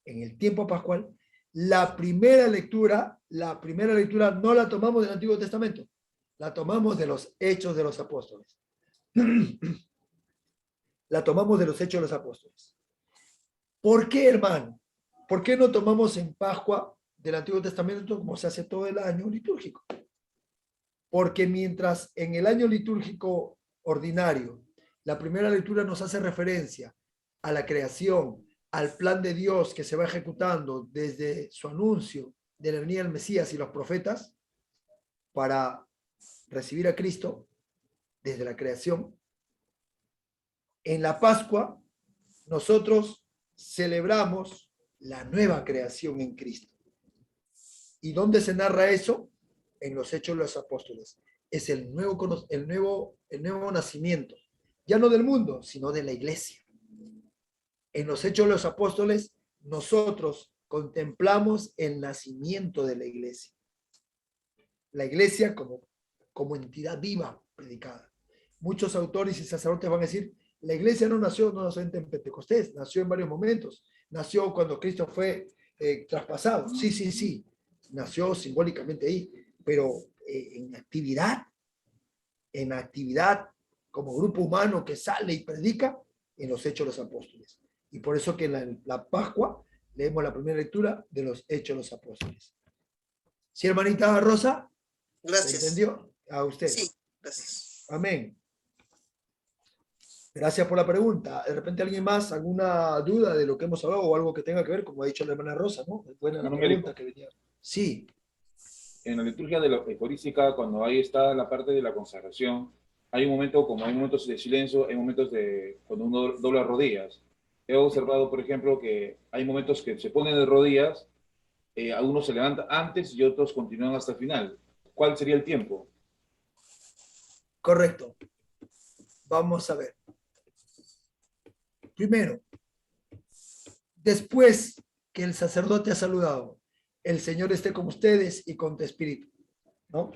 en el tiempo pascual, la primera lectura no la tomamos del Antiguo Testamento, la tomamos de los Hechos de los Apóstoles. La tomamos de los Hechos de los Apóstoles. ¿Por qué, hermano? ¿Por qué no tomamos en Pascua del Antiguo Testamento como se hace todo el año litúrgico? Porque mientras en el año litúrgico ordinario la primera lectura nos hace referencia a la creación, al plan de Dios que se va ejecutando desde su anuncio de la venida del Mesías y los profetas para recibir a Cristo desde la creación, en la Pascua nosotros celebramos la nueva creación en Cristo. ¿Y dónde se narra eso? En los Hechos de los Apóstoles. Es el nuevo nacimiento, ya no del mundo, sino de la iglesia. En los Hechos de los Apóstoles, nosotros contemplamos el nacimiento de la iglesia. La iglesia como entidad viva predicada. Muchos autores y sacerdotes van a decir, la iglesia no nació solamente en Pentecostés, nació en varios momentos. Nació cuando Cristo fue traspasado. Sí. Nació simbólicamente ahí, pero en actividad, como grupo humano que sale y predica, en los Hechos de los Apóstoles. Y por eso que en la Pascua leemos la primera lectura de los Hechos de los Apóstoles. ¿Sí, hermanita Rosa? Gracias. ¿Se entendió? A usted. Sí, gracias. Amén. Gracias por la pregunta. De repente alguien más, alguna duda de lo que hemos hablado o algo que tenga que ver, como ha dicho la hermana Rosa, ¿no? Es buena la pregunta que venía. Sí. En la liturgia de la eucarística, cuando ahí está la parte de la consagración, hay un momento, como hay momentos de silencio, hay momentos de cuando uno dobla rodillas. He observado, por ejemplo, que hay momentos que se ponen de rodillas, algunos se levantan antes y otros continúan hasta el final. ¿Cuál sería el tiempo? Correcto. Vamos a ver. Primero, después que el sacerdote ha saludado, el Señor esté con ustedes y con tu espíritu, ¿no?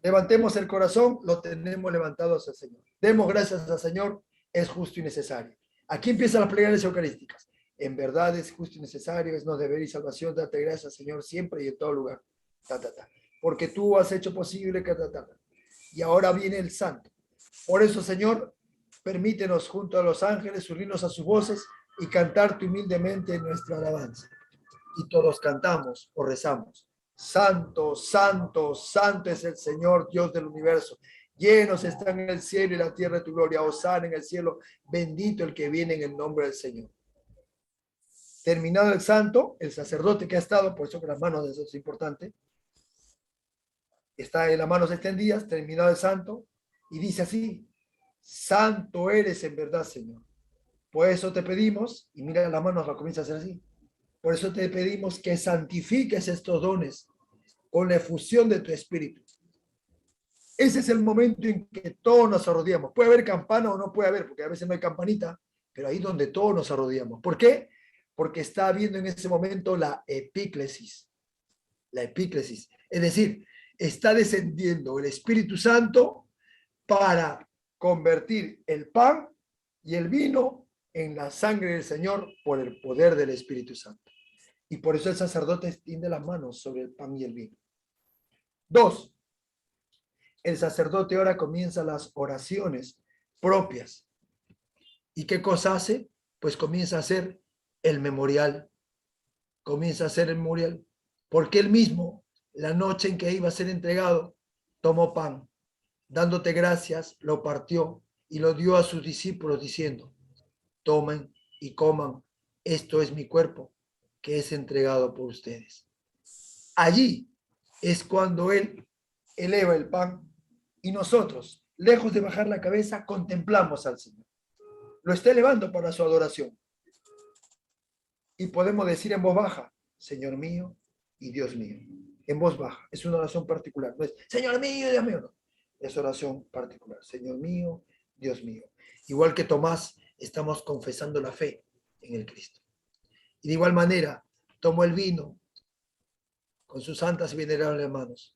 Levantemos el corazón, lo tenemos levantado hacia el Señor. Demos gracias al Señor, es justo y necesario. Aquí empiezan las plegarias eucarísticas. En verdad es justo y necesario, es no deber y salvación, date gracias, Señor, siempre y en todo lugar. Porque tú has hecho posible que Y ahora viene el santo. Por eso, Señor, permítenos junto a los ángeles unirnos a sus voces y cantarte humildemente nuestra alabanza. Y todos cantamos o rezamos. Santo, santo, santo es el Señor, Dios del universo. Llenos están en el cielo y la tierra de tu gloria. Hosana en el cielo. Bendito el que viene en el nombre del Señor. Terminado el santo, el sacerdote que ha estado, por eso que las manos de eso es importante, está en las manos extendidas, terminado el santo, y dice así: santo eres en verdad, Señor. Por eso te pedimos, y mira las manos, la comienza a hacer así. Por eso te pedimos que santifiques estos dones con la efusión de tu espíritu. Ese es el momento en que todos nos arrodillamos. Puede haber campana o no puede haber, porque a veces no hay campanita, pero ahí donde todos nos arrodillamos. ¿Por qué? Porque está habiendo en ese momento la epíclesis. La epíclesis. Es decir, está descendiendo el Espíritu Santo para convertir el pan y el vino en la sangre del Señor por el poder del Espíritu Santo. Y por eso el sacerdote extiende las manos sobre el pan y el vino. 2. El sacerdote ahora comienza las oraciones propias. ¿Y qué cosa hace? Pues comienza a hacer el memorial. Comienza a hacer el memorial. Porque él mismo, la noche en que iba a ser entregado, tomó pan, dándote gracias, lo partió y lo dio a sus discípulos diciendo: tomen y coman, esto es mi cuerpo, que es entregado por ustedes. Allí es cuando él eleva el pan y nosotros, lejos de bajar la cabeza, contemplamos al Señor. Lo está elevando para su adoración. Y podemos decir en voz baja: Señor mío y Dios mío. En voz baja. Es una oración particular. No es Señor mío y Dios mío. No. Es oración particular. Señor mío, Dios mío. Igual que Tomás, estamos confesando la fe en el Cristo. Y de igual manera, tomó el vino con sus santas y venerables manos,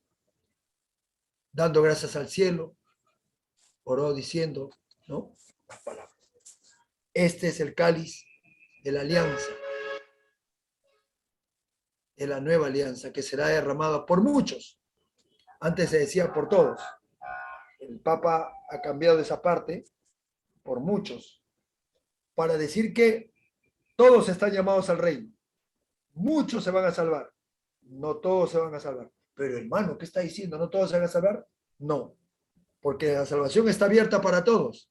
dando gracias al cielo, oró diciendo, ¿no?, las palabras. Este es el cáliz de la alianza, de la nueva alianza, que será derramado por muchos. Antes se decía por todos. El Papa ha cambiado esa parte, por muchos, para decir que todos están llamados al reino. Muchos se van a salvar. No todos se van a salvar. Pero hermano, ¿qué está diciendo? ¿No todos se van a salvar? No, porque la salvación está abierta para todos,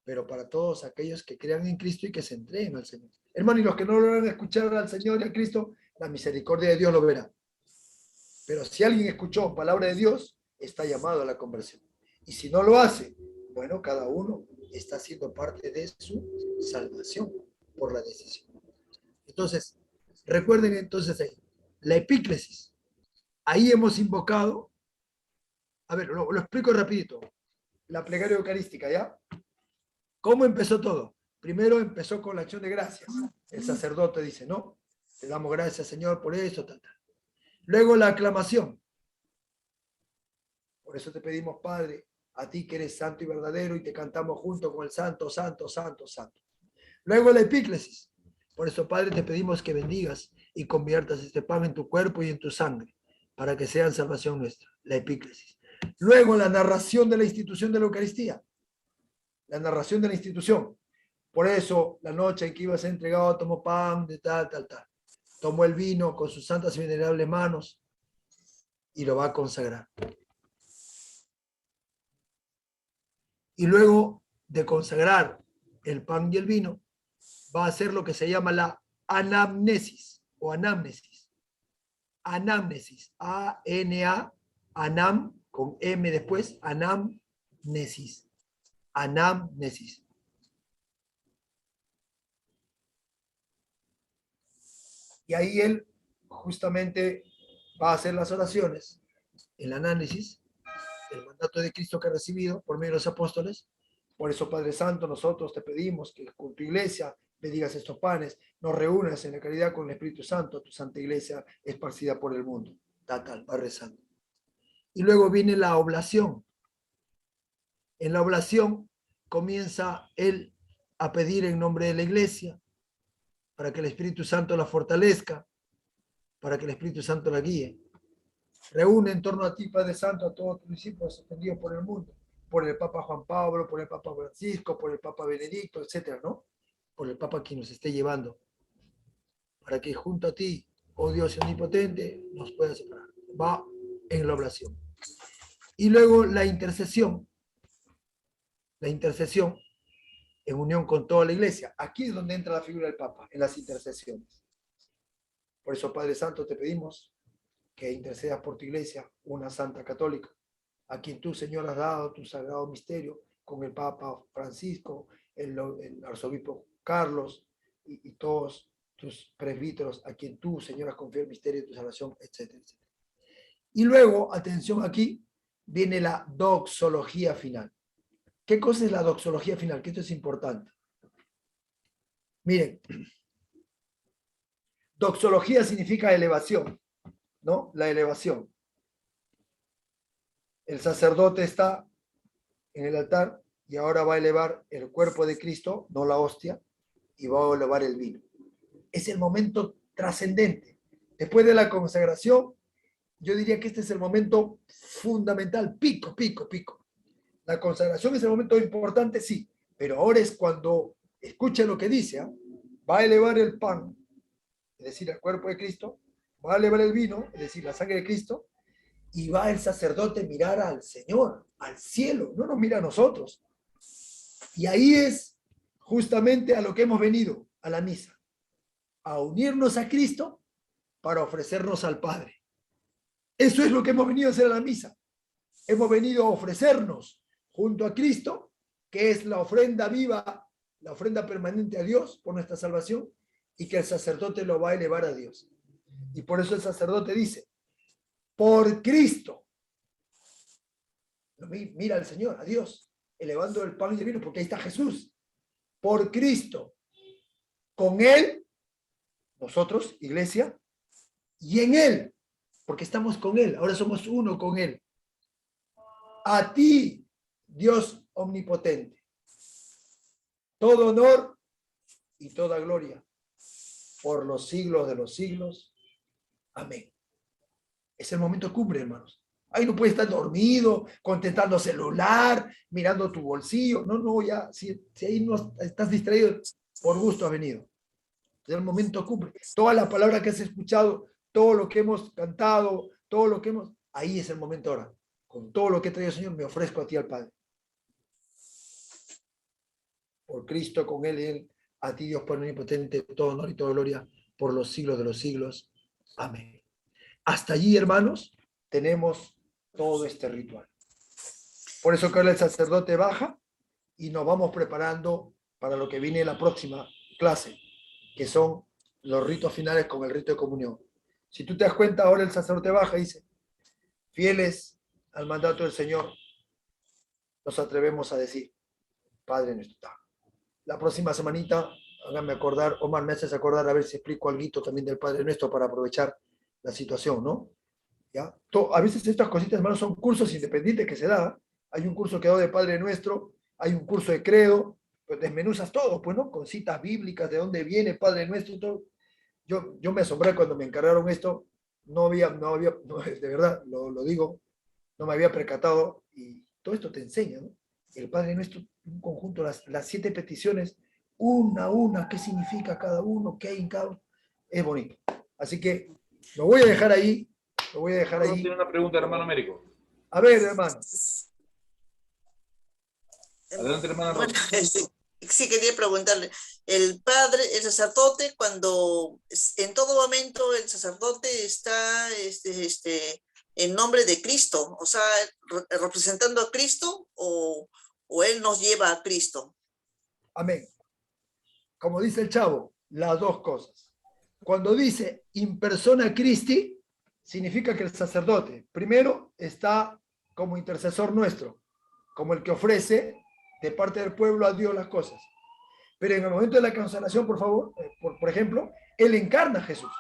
pero para todos aquellos que crean en Cristo y que se entreguen al Señor. Hermano, y los que no logran escuchar al Señor y a Cristo, la misericordia de Dios lo verá. Pero si alguien escuchó palabra de Dios, está llamado a la conversión. Y si no lo hace, bueno, cada uno está siendo parte de su salvación por la decisión. Entonces, recuerden entonces ahí, la epíclesis. Ahí hemos invocado, a ver, lo explico rapidito, la plegaria eucarística, ¿ya? ¿Cómo empezó todo? Primero empezó con la acción de gracias. El sacerdote dice, no, te damos gracias, Señor, por eso, tal, tal. Luego la aclamación. Por eso te pedimos, Padre, a ti que eres santo y verdadero, y te cantamos junto con el santo, santo, santo, santo. Luego la epíclesis. Por eso, Padre, te pedimos que bendigas y conviertas este pan en tu cuerpo y en tu sangre, para que sean salvación nuestra. La epíclesis. Luego la narración de la institución de la Eucaristía. La narración de la institución. Por eso, la noche en que iba a ser entregado, tomó pan de tal, tal, tal. Tomó el vino con sus santas y venerables manos y lo va a consagrar. Y luego de consagrar el pan y el vino, va a hacer lo que se llama la anamnesis o anamnesis. Anamnesis. A-N-A, anam, con M después, anamnesis. Anamnesis. Y ahí él justamente va a hacer las oraciones, el análisis, el mandato de Cristo que ha recibido por medio de los apóstoles. Por eso, Padre Santo, nosotros te pedimos que con tu iglesia bendigas estos panes, nos reúnas en la caridad con el Espíritu Santo, tu santa iglesia esparcida por el mundo. Tal, va rezando. Y luego viene la oblación. En la oblación comienza él a pedir en nombre de la iglesia, para que el Espíritu Santo la fortalezca, para que el Espíritu Santo la guíe. Reúne en torno a ti, Padre Santo, a todos tus discípulos extendidos por el mundo, por el Papa Juan Pablo, por el Papa Francisco, por el Papa Benedicto, etcétera, ¿no? Por el Papa que nos esté llevando, para que junto a ti, oh Dios omnipotente, nos pueda separar. Va en la oblación. Y luego la intercesión en unión con toda la iglesia. Aquí es donde entra la figura del Papa, en las intercesiones. Por eso, Padre Santo, te pedimos que intercedas por tu iglesia, una santa católica, a quien tú, Señor, has dado tu sagrado misterio con el Papa Francisco, el arzobispo Carlos y todos tus presbíteros, a quien tú, Señor, has confiado el misterio de tu salvación, etcétera, etcétera. Y luego, atención aquí, viene la doxología final. ¿Qué cosa es la doxología final? Que esto es importante. Miren, doxología significa elevación, ¿no? La elevación. El sacerdote está en el altar y ahora va a elevar el cuerpo de Cristo, no la hostia, y va a elevar el vino. Es el momento trascendente. Después de la consagración, yo diría que este es el momento fundamental, pico. La consagración es el momento importante, sí, pero ahora es cuando escuche lo que dice, ¿eh? Va a elevar el pan, es decir, el cuerpo de Cristo, va a elevar el vino, es decir, la sangre de Cristo, y va el sacerdote a mirar al Señor, al cielo, no nos mira a nosotros. Y ahí es justamente a lo que hemos venido, a la misa, a unirnos a Cristo para ofrecernos al Padre. Eso es lo que hemos venido a hacer a la misa. Hemos venido a ofrecernos junto a Cristo, que es la ofrenda viva, la ofrenda permanente a Dios por nuestra salvación, y que el sacerdote lo va a elevar a Dios. Y por eso el sacerdote dice, por Cristo. Mira al Señor, a Dios, elevando el pan y el vino, porque ahí está Jesús. Por Cristo. Con Él, nosotros, iglesia, y en Él, porque estamos con Él, ahora somos uno con Él. A ti, Dios omnipotente, todo honor y toda gloria por los siglos de los siglos. Amén. Es el momento cumbre, hermanos. Ahí no puedes estar dormido, contestando celular, mirando tu bolsillo. No, ya, si ahí no estás distraído, por gusto has venido. Es el momento cumbre. Todas las palabras que has escuchado, todo lo que hemos cantado, todo lo que hemos... Ahí es el momento ahora. Con todo lo que he traído, Señor, me ofrezco a ti al Padre. Por Cristo, con Él, a ti, Dios Padre omnipotente, todo honor y toda gloria por los siglos de los siglos. Amén. Hasta allí, hermanos, tenemos todo este ritual. Por eso que ahora el sacerdote baja y nos vamos preparando para lo que viene en la próxima clase, que son los ritos finales con el rito de comunión. Si tú te das cuenta, ahora el sacerdote baja y dice, fieles al mandato del Señor, nos atrevemos a decir, Padre nuestro. La próxima semanita, háganme acordar, Omar, me haces acordar a ver si explico algo también del Padre Nuestro para aprovechar la situación, ¿no? ¿Ya? A veces estas cositas, hermanos, son cursos independientes que se da. Hay un curso que da de Padre Nuestro, hay un curso de credo, pues desmenuzas todo, pues, ¿no? Con citas bíblicas, de dónde viene Padre Nuestro, todo. Yo me asombré cuando me encargaron esto, no, de verdad, lo digo, no me había percatado, y todo esto te enseña, ¿no? El Padre Nuestro, un conjunto, las 7 peticiones, una a una, qué significa cada uno, qué hay en cada uno, es bonito. Así que lo voy a dejar ahí, Tiene una pregunta, hermano Américo. A ver, hermano. Adelante, hermano. Bueno, sí quería preguntarle, el padre, el sacerdote, cuando en todo momento el sacerdote está en nombre de Cristo, o sea, representando a Cristo, o él nos lleva a Cristo. Amén. Como dice el chavo, las dos cosas. Cuando dice in persona Christi, significa que el sacerdote primero está como intercesor nuestro, como el que ofrece de parte del pueblo a Dios las cosas. Pero en el momento de la consagración, por favor, por ejemplo, él encarna a Jesús.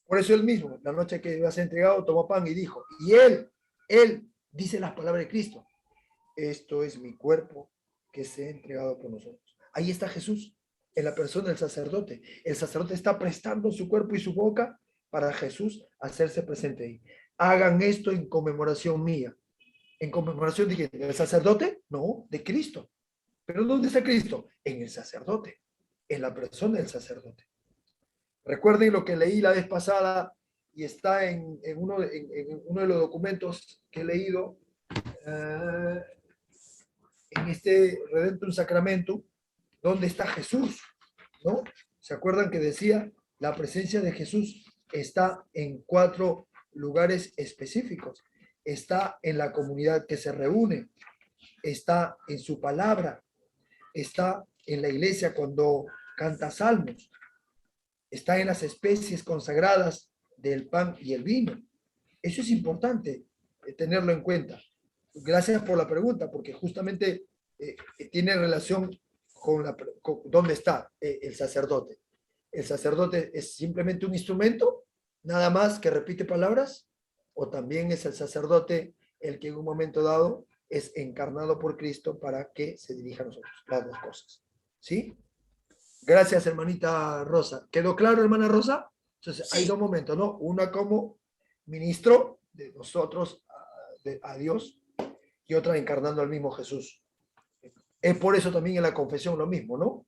Por eso él mismo, la noche que iba a ser entregado, tomó pan y dijo, y él dice las palabras de Cristo, esto es mi cuerpo que se ha entregado por nosotros. Ahí está Jesús, en la persona del sacerdote. El sacerdote está prestando su cuerpo y su boca para Jesús hacerse presente ahí. Hagan esto en conmemoración mía. ¿En conmemoración de quién? ¿Del sacerdote? No, de Cristo. ¿Pero dónde está Cristo? En el sacerdote, en la persona del sacerdote. Recuerden lo que leí la vez pasada y está en uno de los documentos que he leído en este Redemptum Sacramentum, donde está Jesús, ¿no? ¿Se acuerdan que decía la presencia de Jesús está en 4 lugares específicos? Está en la comunidad que se reúne, está en su palabra, está en la iglesia cuando canta salmos, está en las especies consagradas del pan y el vino. Eso es importante tenerlo en cuenta. Gracias por la pregunta, porque justamente tiene relación con dónde está el sacerdote. ¿El sacerdote es simplemente un instrumento, nada más que repite palabras? ¿O también es el sacerdote el que en un momento dado es encarnado por Cristo para que se dirija a nosotros? Las dos cosas. ¿Sí? Gracias, hermanita Rosa. ¿Quedó claro, hermana Rosa? Entonces, Sí. hay dos momentos, ¿no? Una como ministro de nosotros a Dios y otra encarnando al mismo Jesús. Es por eso también en la confesión lo mismo, ¿no?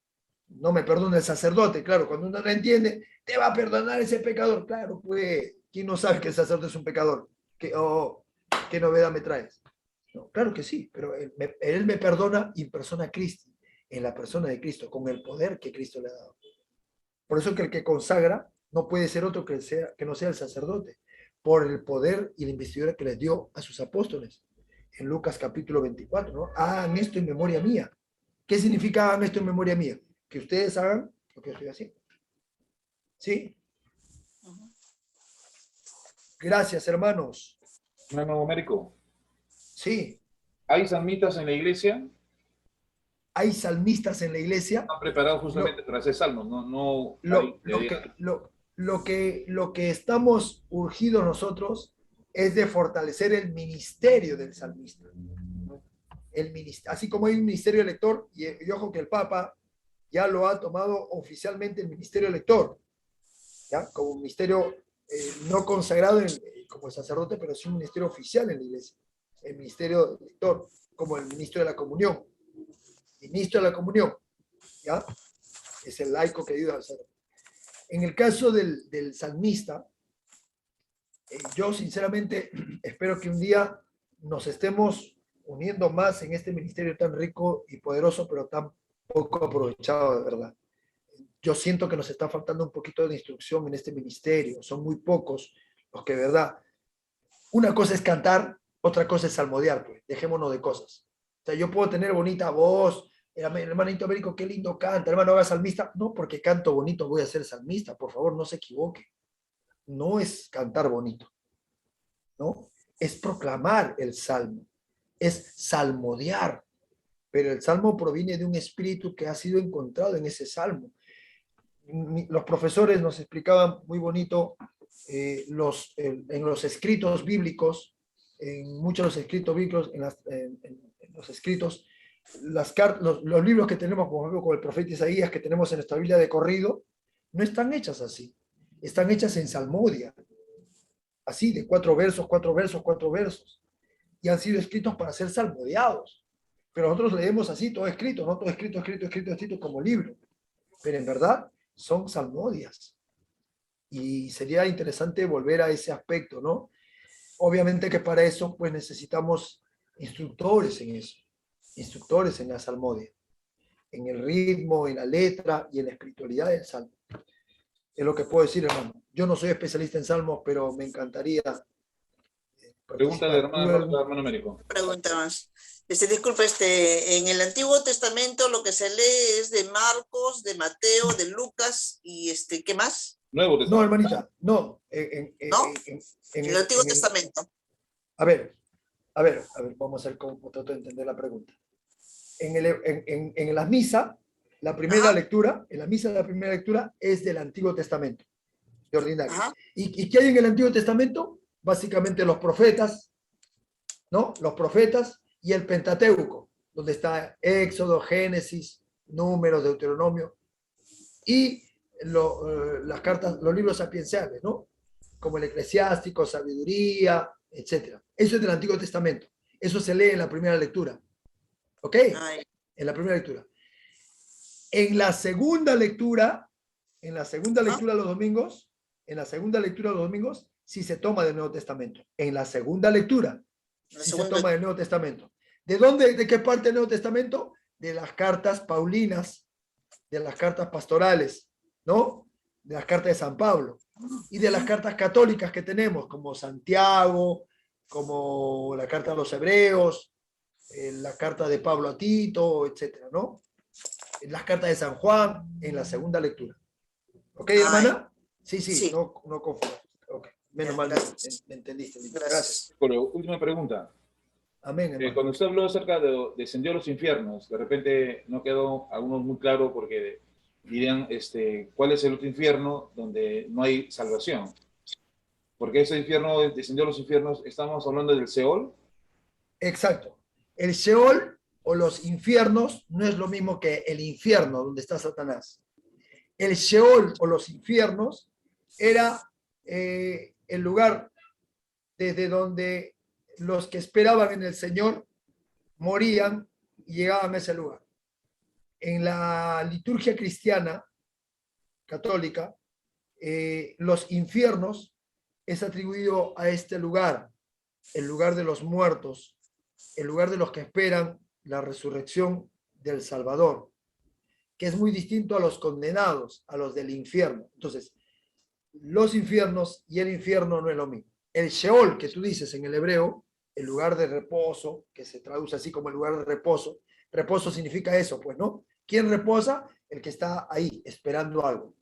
No me perdona el sacerdote, claro, cuando uno no entiende, te va a perdonar ese pecador. Claro, pues, ¿quién no sabe que el sacerdote es un pecador? ¿Qué novedad me traes? No, claro que sí, pero él me perdona in persona Christi, en la persona de Cristo, con el poder que Cristo le ha dado. Por eso que el que consagra no puede ser otro que no sea el sacerdote, por el poder y la investidura que les dio a sus apóstoles. En Lucas capítulo 24, ¿no? Hagan esto en memoria mía. ¿Qué significa hagan esto en memoria mía? Que ustedes hagan lo que yo estoy haciendo. ¿Sí? Gracias, hermanos. Hermano Américo, Sí. ¿hay salmitas en la iglesia? Hay salmistas en la iglesia. Están preparados justamente para hacer salmos, no hay Lo que estamos urgidos nosotros es de fortalecer el ministerio del salmista. Así como hay un ministerio elector, y ojo que el Papa ya lo ha tomado oficialmente el ministerio elector, ¿ya? Como un ministerio no consagrado como el sacerdote, pero sí un ministerio oficial en la iglesia. El ministerio elector, como el ministro de la comunión. Ministro de la comunión, ¿ya? Es el laico que ayuda al sacerdote. En el caso del salmista, yo sinceramente espero que un día nos estemos uniendo más en este ministerio tan rico y poderoso, pero tan poco aprovechado, de verdad. Yo siento que nos está faltando un poquito de instrucción en este ministerio. Son muy pocos los que, de verdad, una cosa es cantar, otra cosa es salmodiar, pues, dejémonos de cosas. O sea, yo puedo tener bonita voz, el hermanito Américo, qué lindo canta, hermano, haga salmista. No, porque canto bonito voy a ser salmista, por favor, no se equivoque. No es cantar bonito, ¿no? Es proclamar el salmo, es salmodiar, pero el salmo proviene de un espíritu que ha sido encontrado en ese salmo. Los profesores nos explicaban muy bonito en los escritos bíblicos, en muchos de los escritos bíblicos, en los escritos, los libros que tenemos, por ejemplo, con el profeta Isaías, que tenemos en nuestra Biblia de corrido, no están hechas así, están hechas en salmodia, así, de 4 versos, 4 versos, 4 versos, y han sido escritos para ser salmodiados. Pero nosotros leemos así, todo escrito, no todo escrito como libro, pero en verdad son salmodias. Y sería interesante volver a ese aspecto, ¿no? Obviamente que para eso, pues necesitamos instructores en eso, instructores en la salmodia, en el ritmo, en la letra y en la espiritualidad del salmo. Es lo que puedo decir, hermano. Yo no soy especialista en salmos, pero me encantaría Pregunta de hermano Américo. Pregunta más. Disculpa, en el Antiguo Testamento lo que se lee es de Marcos, de Mateo, de Lucas y ¿qué más? Nuevo Testamento. No, hermanita, no. ¿No? En el Antiguo Testamento. A ver, vamos a ver cómo trato de entender la pregunta. En la misa, la primera lectura, en la misa la primera lectura es del Antiguo Testamento, de ordinario. ¿Y qué hay en el Antiguo Testamento? Básicamente los profetas, ¿no? Los profetas y el Pentateuco, donde está Éxodo, Génesis, Números, Deuteronomio, y las cartas, los libros sapienciales, ¿no? Como el Eclesiástico, Sabiduría, etc. Eso es del Antiguo Testamento. Eso se lee en la primera lectura. ¿Ok? En la primera lectura. En la segunda lectura los domingos, sí se toma del Nuevo Testamento. En la segunda lectura, sí se toma del Nuevo Testamento. ¿De qué parte del Nuevo Testamento? De las cartas paulinas, de las cartas pastorales, ¿no? De las cartas de San Pablo y de las cartas católicas que tenemos, como Santiago, como la carta a los Hebreos, la carta de Pablo a Tito, etcétera, ¿no? Las cartas de San Juan en la segunda lectura. ¿Ok, hermana? Sí, Sí. no confundas. Ok, menos Ya, mal gracias. me entendiste. Gracias. Pero última pregunta. Amén, hermano. Cuando usted habló acerca de descendió a los infiernos, de repente no quedó algunos muy claro porque dirían, ¿cuál es el otro infierno donde no hay salvación? Porque ese infierno descendió a los infiernos, estamos hablando del Seol. Exacto. El Sheol o los infiernos no es lo mismo que el infierno donde está Satanás. El Sheol o los infiernos era el lugar desde donde los que esperaban en el Señor morían y llegaban a ese lugar. En la liturgia cristiana católica, los infiernos es atribuido a este lugar, el lugar de los muertos, el lugar de los que esperan la resurrección del Salvador, que es muy distinto a los condenados, a los del infierno. Entonces, los infiernos y el infierno no es lo mismo. El Sheol, que tú dices en el hebreo, el lugar de reposo, que se traduce así como el lugar de reposo. Reposo significa eso, pues, ¿no? ¿Quién reposa? El que está ahí, esperando algo,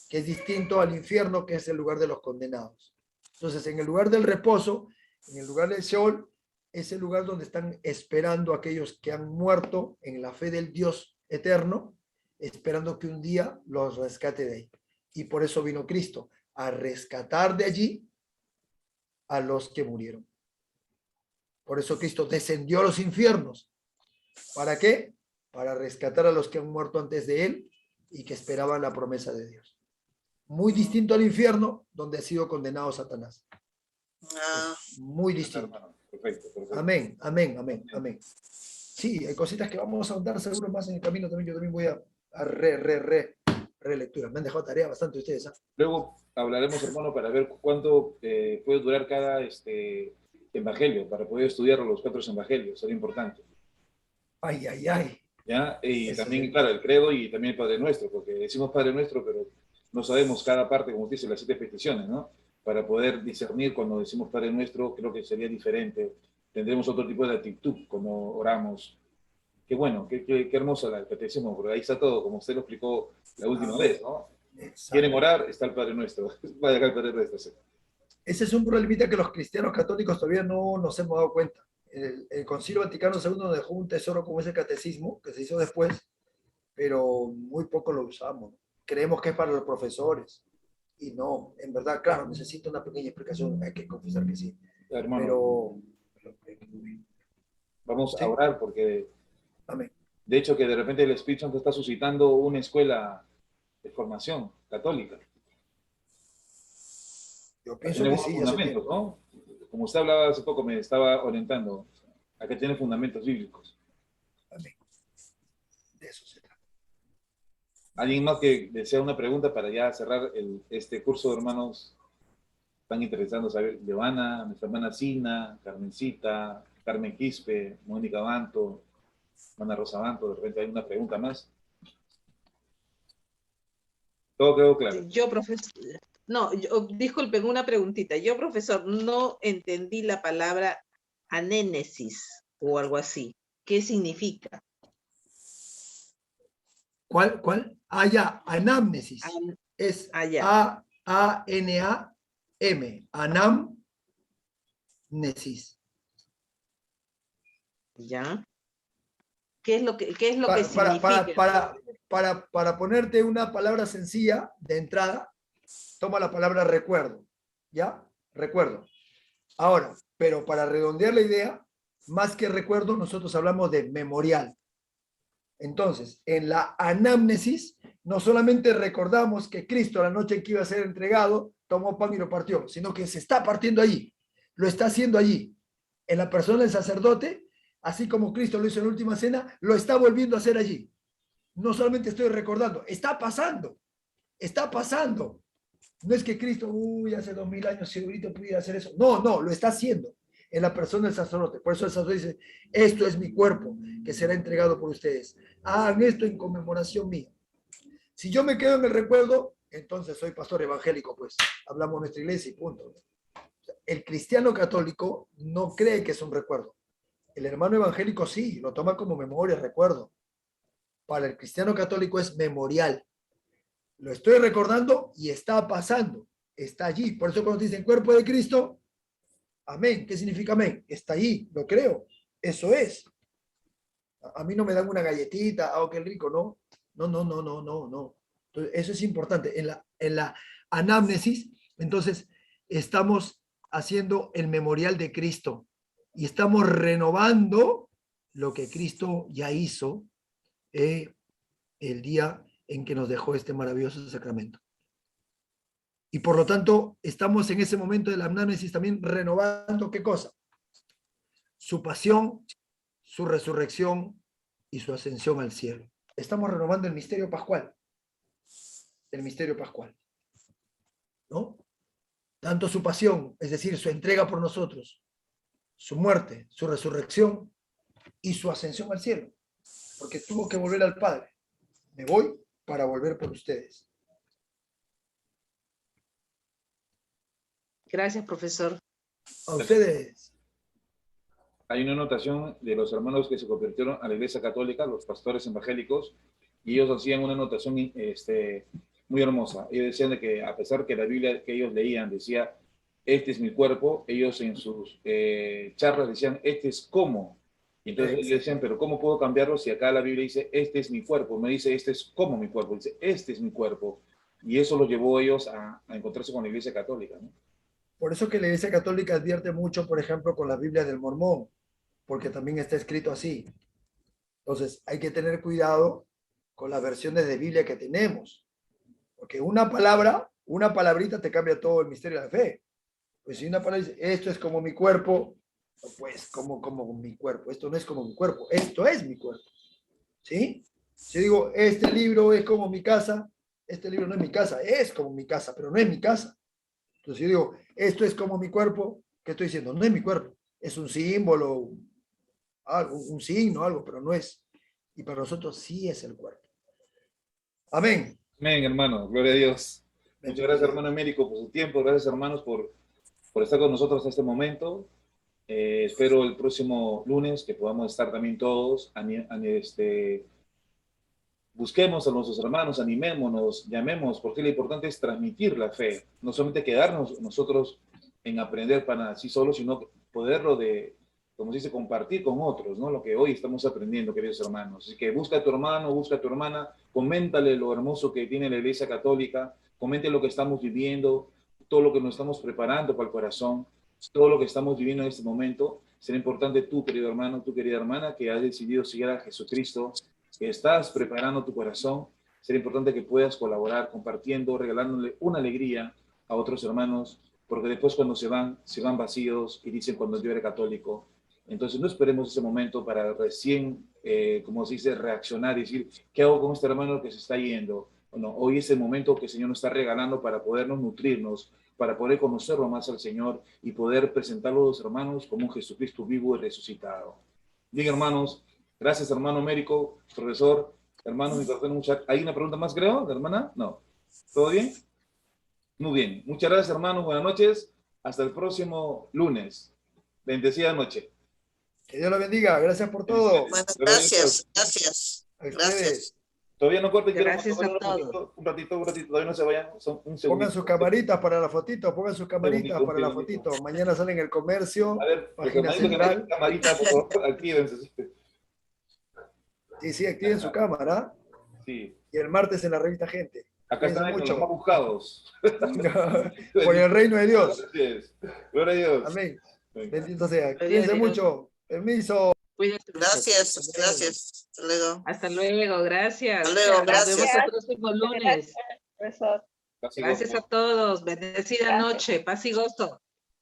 que es distinto al infierno, que es el lugar de los condenados. Entonces, en el lugar del reposo, en el lugar del Sheol, es el lugar donde están esperando aquellos que han muerto en la fe del Dios eterno, esperando que un día los rescate de ahí. Y por eso vino Cristo, a rescatar de allí a los que murieron. Por eso Cristo descendió a los infiernos. ¿Para qué? Para rescatar a los que han muerto antes de él y que esperaban la promesa de Dios. Muy distinto al infierno, donde ha sido condenado Satanás. Muy distinto. Perfecto. Amén, amén, amén, amén. Sí, hay cositas que vamos a ahondar seguro más en el camino también. Yo también voy a relectura. Me han dejado tarea bastante ustedes. Luego hablaremos, hermano, para ver cuánto puede durar cada evangelio, para poder estudiar los 4 evangelios, sería importante. Ay, ay, ay. ¿Ya? Y Eso también, sí. claro, el credo y también el Padre Nuestro, porque decimos Padre Nuestro, pero no sabemos cada parte, como dice, las 7 peticiones, ¿no? Para poder discernir cuando decimos Padre Nuestro, creo que sería diferente. Tendremos otro tipo de actitud cuando oramos. Qué bueno, qué hermosa el catecismo, porque ahí está todo, como usted lo explicó la última vez, ¿no? Exacto. Quieren orar, está el Padre Nuestro. Vaya acá el Padre Nuestro. Sí. Ese es un problemita que los cristianos católicos todavía no nos hemos dado cuenta. El Concilio Vaticano II nos dejó un tesoro como ese catecismo, que se hizo después, pero muy poco lo usamos. Creemos que es para los profesores. Y no, en verdad, claro, necesita una pequeña explicación, hay que confesar que sí. Hermano, vamos a orar porque, amén. De hecho, que de repente el Espíritu Santo está suscitando una escuela de formación católica. Yo pienso tiene que buenos sí. fundamentos, ¿no? Como usted hablaba hace poco, me estaba orientando. Acá tiene fundamentos bíblicos. Amén. De eso se trata. ¿Alguien más que desea una pregunta para ya cerrar este curso de hermanos? Están interesados en saber, Giovanna, nuestra hermana Sina, Carmencita, Carmen Quispe, Mónica Banto, hermana Rosa Banto, de repente hay una pregunta más. Todo quedó claro. Yo, profesor, no, disculpen, una preguntita. Yo, profesor, no entendí la palabra anénesis o algo así. ¿Qué significa? ¿Cuál? Ah, ya, anamnesis. Es ya. A-N-A-M. Anamnesis. ¿Ya? ¿Qué es lo que significa? Para ponerte una palabra sencilla de entrada, toma la palabra recuerdo. ¿Ya? Recuerdo. Ahora, pero para redondear la idea, más que recuerdo, nosotros hablamos de memorial. Entonces, en la anamnesis, no solamente recordamos que Cristo, la noche en que iba a ser entregado, tomó pan y lo partió, sino que se está partiendo allí, lo está haciendo allí. En la persona del sacerdote, así como Cristo lo hizo en la última cena, lo está volviendo a hacer allí. No solamente estoy recordando, está pasando, está pasando. No es que Cristo, hace 2000 años, si ahorita pudiera hacer eso. No, lo está haciendo en la persona del sacerdote. Por eso el sacerdote dice, esto es mi cuerpo que será entregado por ustedes. Hagan esto en conmemoración mía. Si yo me quedo en el recuerdo, entonces soy pastor evangélico, pues. Hablamos de nuestra iglesia y punto. El cristiano católico no cree que es un recuerdo. El hermano evangélico sí, lo toma como memoria, recuerdo. Para el cristiano católico es memorial. Lo estoy recordando y está pasando. Está allí. Por eso cuando dicen cuerpo de Cristo, amén. ¿Qué significa amén? Está allí, lo creo. Eso es. A mí no me dan una galletita, qué rico, ¿no? No. Entonces, eso es importante. En la anamnesis, entonces, estamos haciendo el memorial de Cristo y estamos renovando lo que Cristo ya hizo el día en que nos dejó este maravilloso sacramento. Y por lo tanto, estamos en ese momento de la anamnesis también renovando, ¿qué cosa? Su pasión, su resurrección y su ascensión al cielo. Estamos renovando el misterio pascual. El misterio pascual. ¿No? Tanto su pasión, es decir, su entrega por nosotros, su muerte, su resurrección y su ascensión al cielo. Porque tuvo que volver al Padre. Me voy para volver por ustedes. Gracias, profesor. A ustedes. Hay una anotación de los hermanos que se convirtieron a la Iglesia Católica, los pastores evangélicos, y ellos hacían una anotación muy hermosa. Ellos decían de que a pesar que la Biblia que ellos leían decía, este es mi cuerpo, ellos en sus charlas decían, este es como. Y entonces ellos decían, pero ¿cómo puedo cambiarlo si acá la Biblia dice, este es mi cuerpo? No dice, este es como mi cuerpo, dice, este es mi cuerpo. Y eso los llevó a ellos a encontrarse con la Iglesia Católica, ¿no? Por eso que la Iglesia Católica advierte mucho, por ejemplo, con la Biblia del Mormón, porque también está escrito así. Entonces, hay que tener cuidado con las versiones de Biblia que tenemos, porque una palabra, una palabrita te cambia todo el misterio de la fe. Pues si una palabra dice, esto es como mi cuerpo, pues como mi cuerpo, esto no es como mi cuerpo, esto es mi cuerpo. ¿Sí? Si digo, este libro es como mi casa, este libro no es mi casa, es como mi casa, pero no es mi casa. Entonces yo digo, esto es como mi cuerpo, ¿qué estoy diciendo? No es mi cuerpo, es un símbolo, algo, un signo, algo, pero no es. Y para nosotros sí es el cuerpo. Amén. Amén, hermano, gloria a Dios. Muchas gracias, hermano Américo, por su tiempo. Gracias, hermanos, por estar con nosotros hasta este momento. Espero el próximo lunes que podamos estar también todos. Busquemos a nuestros hermanos, animémonos, llamemos, porque lo importante es transmitir la fe. No solamente quedarnos nosotros en aprender para así solo, sino poderlo como se dice, compartir con otros, ¿no? Lo que hoy estamos aprendiendo, queridos hermanos. Así que busca a tu hermano, busca a tu hermana, coméntale lo hermoso que tiene la Iglesia Católica, comente lo que estamos viviendo, todo lo que nos estamos preparando para el corazón, todo lo que estamos viviendo en este momento. Será importante tú, querido hermano, tú, querida hermana, que has decidido seguir a Jesucristo, que estás preparando tu corazón. Será importante que puedas colaborar compartiendo, regalándole una alegría a otros hermanos, porque después cuando se van vacíos y dicen cuando yo era católico. Entonces no esperemos ese momento para recién, como se dice, reaccionar y decir, ¿qué hago con este hermano que se está yendo? Bueno, hoy es el momento que el Señor nos está regalando para podernos nutrirnos, para poder conocerlo más al Señor y poder presentarlo a los hermanos como un Jesucristo vivo y resucitado. Bien, hermanos, gracias, hermano Américo, profesor, hermanos, mi perdón, ¿hay una pregunta más, creo, de hermana? No. ¿Todo bien? Muy bien. Muchas gracias, hermanos. Buenas noches. Hasta el próximo lunes. Bendecida noche. Que Dios lo bendiga. Gracias por todo. Bueno, gracias. Todavía no corten. Gracias a todos. Un ratito. Todavía no se vayan. Son un segundo. Pongan sus camaritas para la fotito. Para la fotito. Mañana sale en El Comercio. A ver, página central. Camarita, por favor, actívense. Sí, activen su cámara. Sí. Y el martes en la revista Gente. Acá están los más buscados. Por el reino de Dios. Gloria a Dios. Amén. Bendito sea. Cuídense mucho. Permiso. Cuídate. Gracias. Hasta luego. Hasta luego, gracias. Hasta luego, gracias. Nos vemos el próximo lunes. Profesor. Gracias a todos. Bendecida noche. Paz y gozo.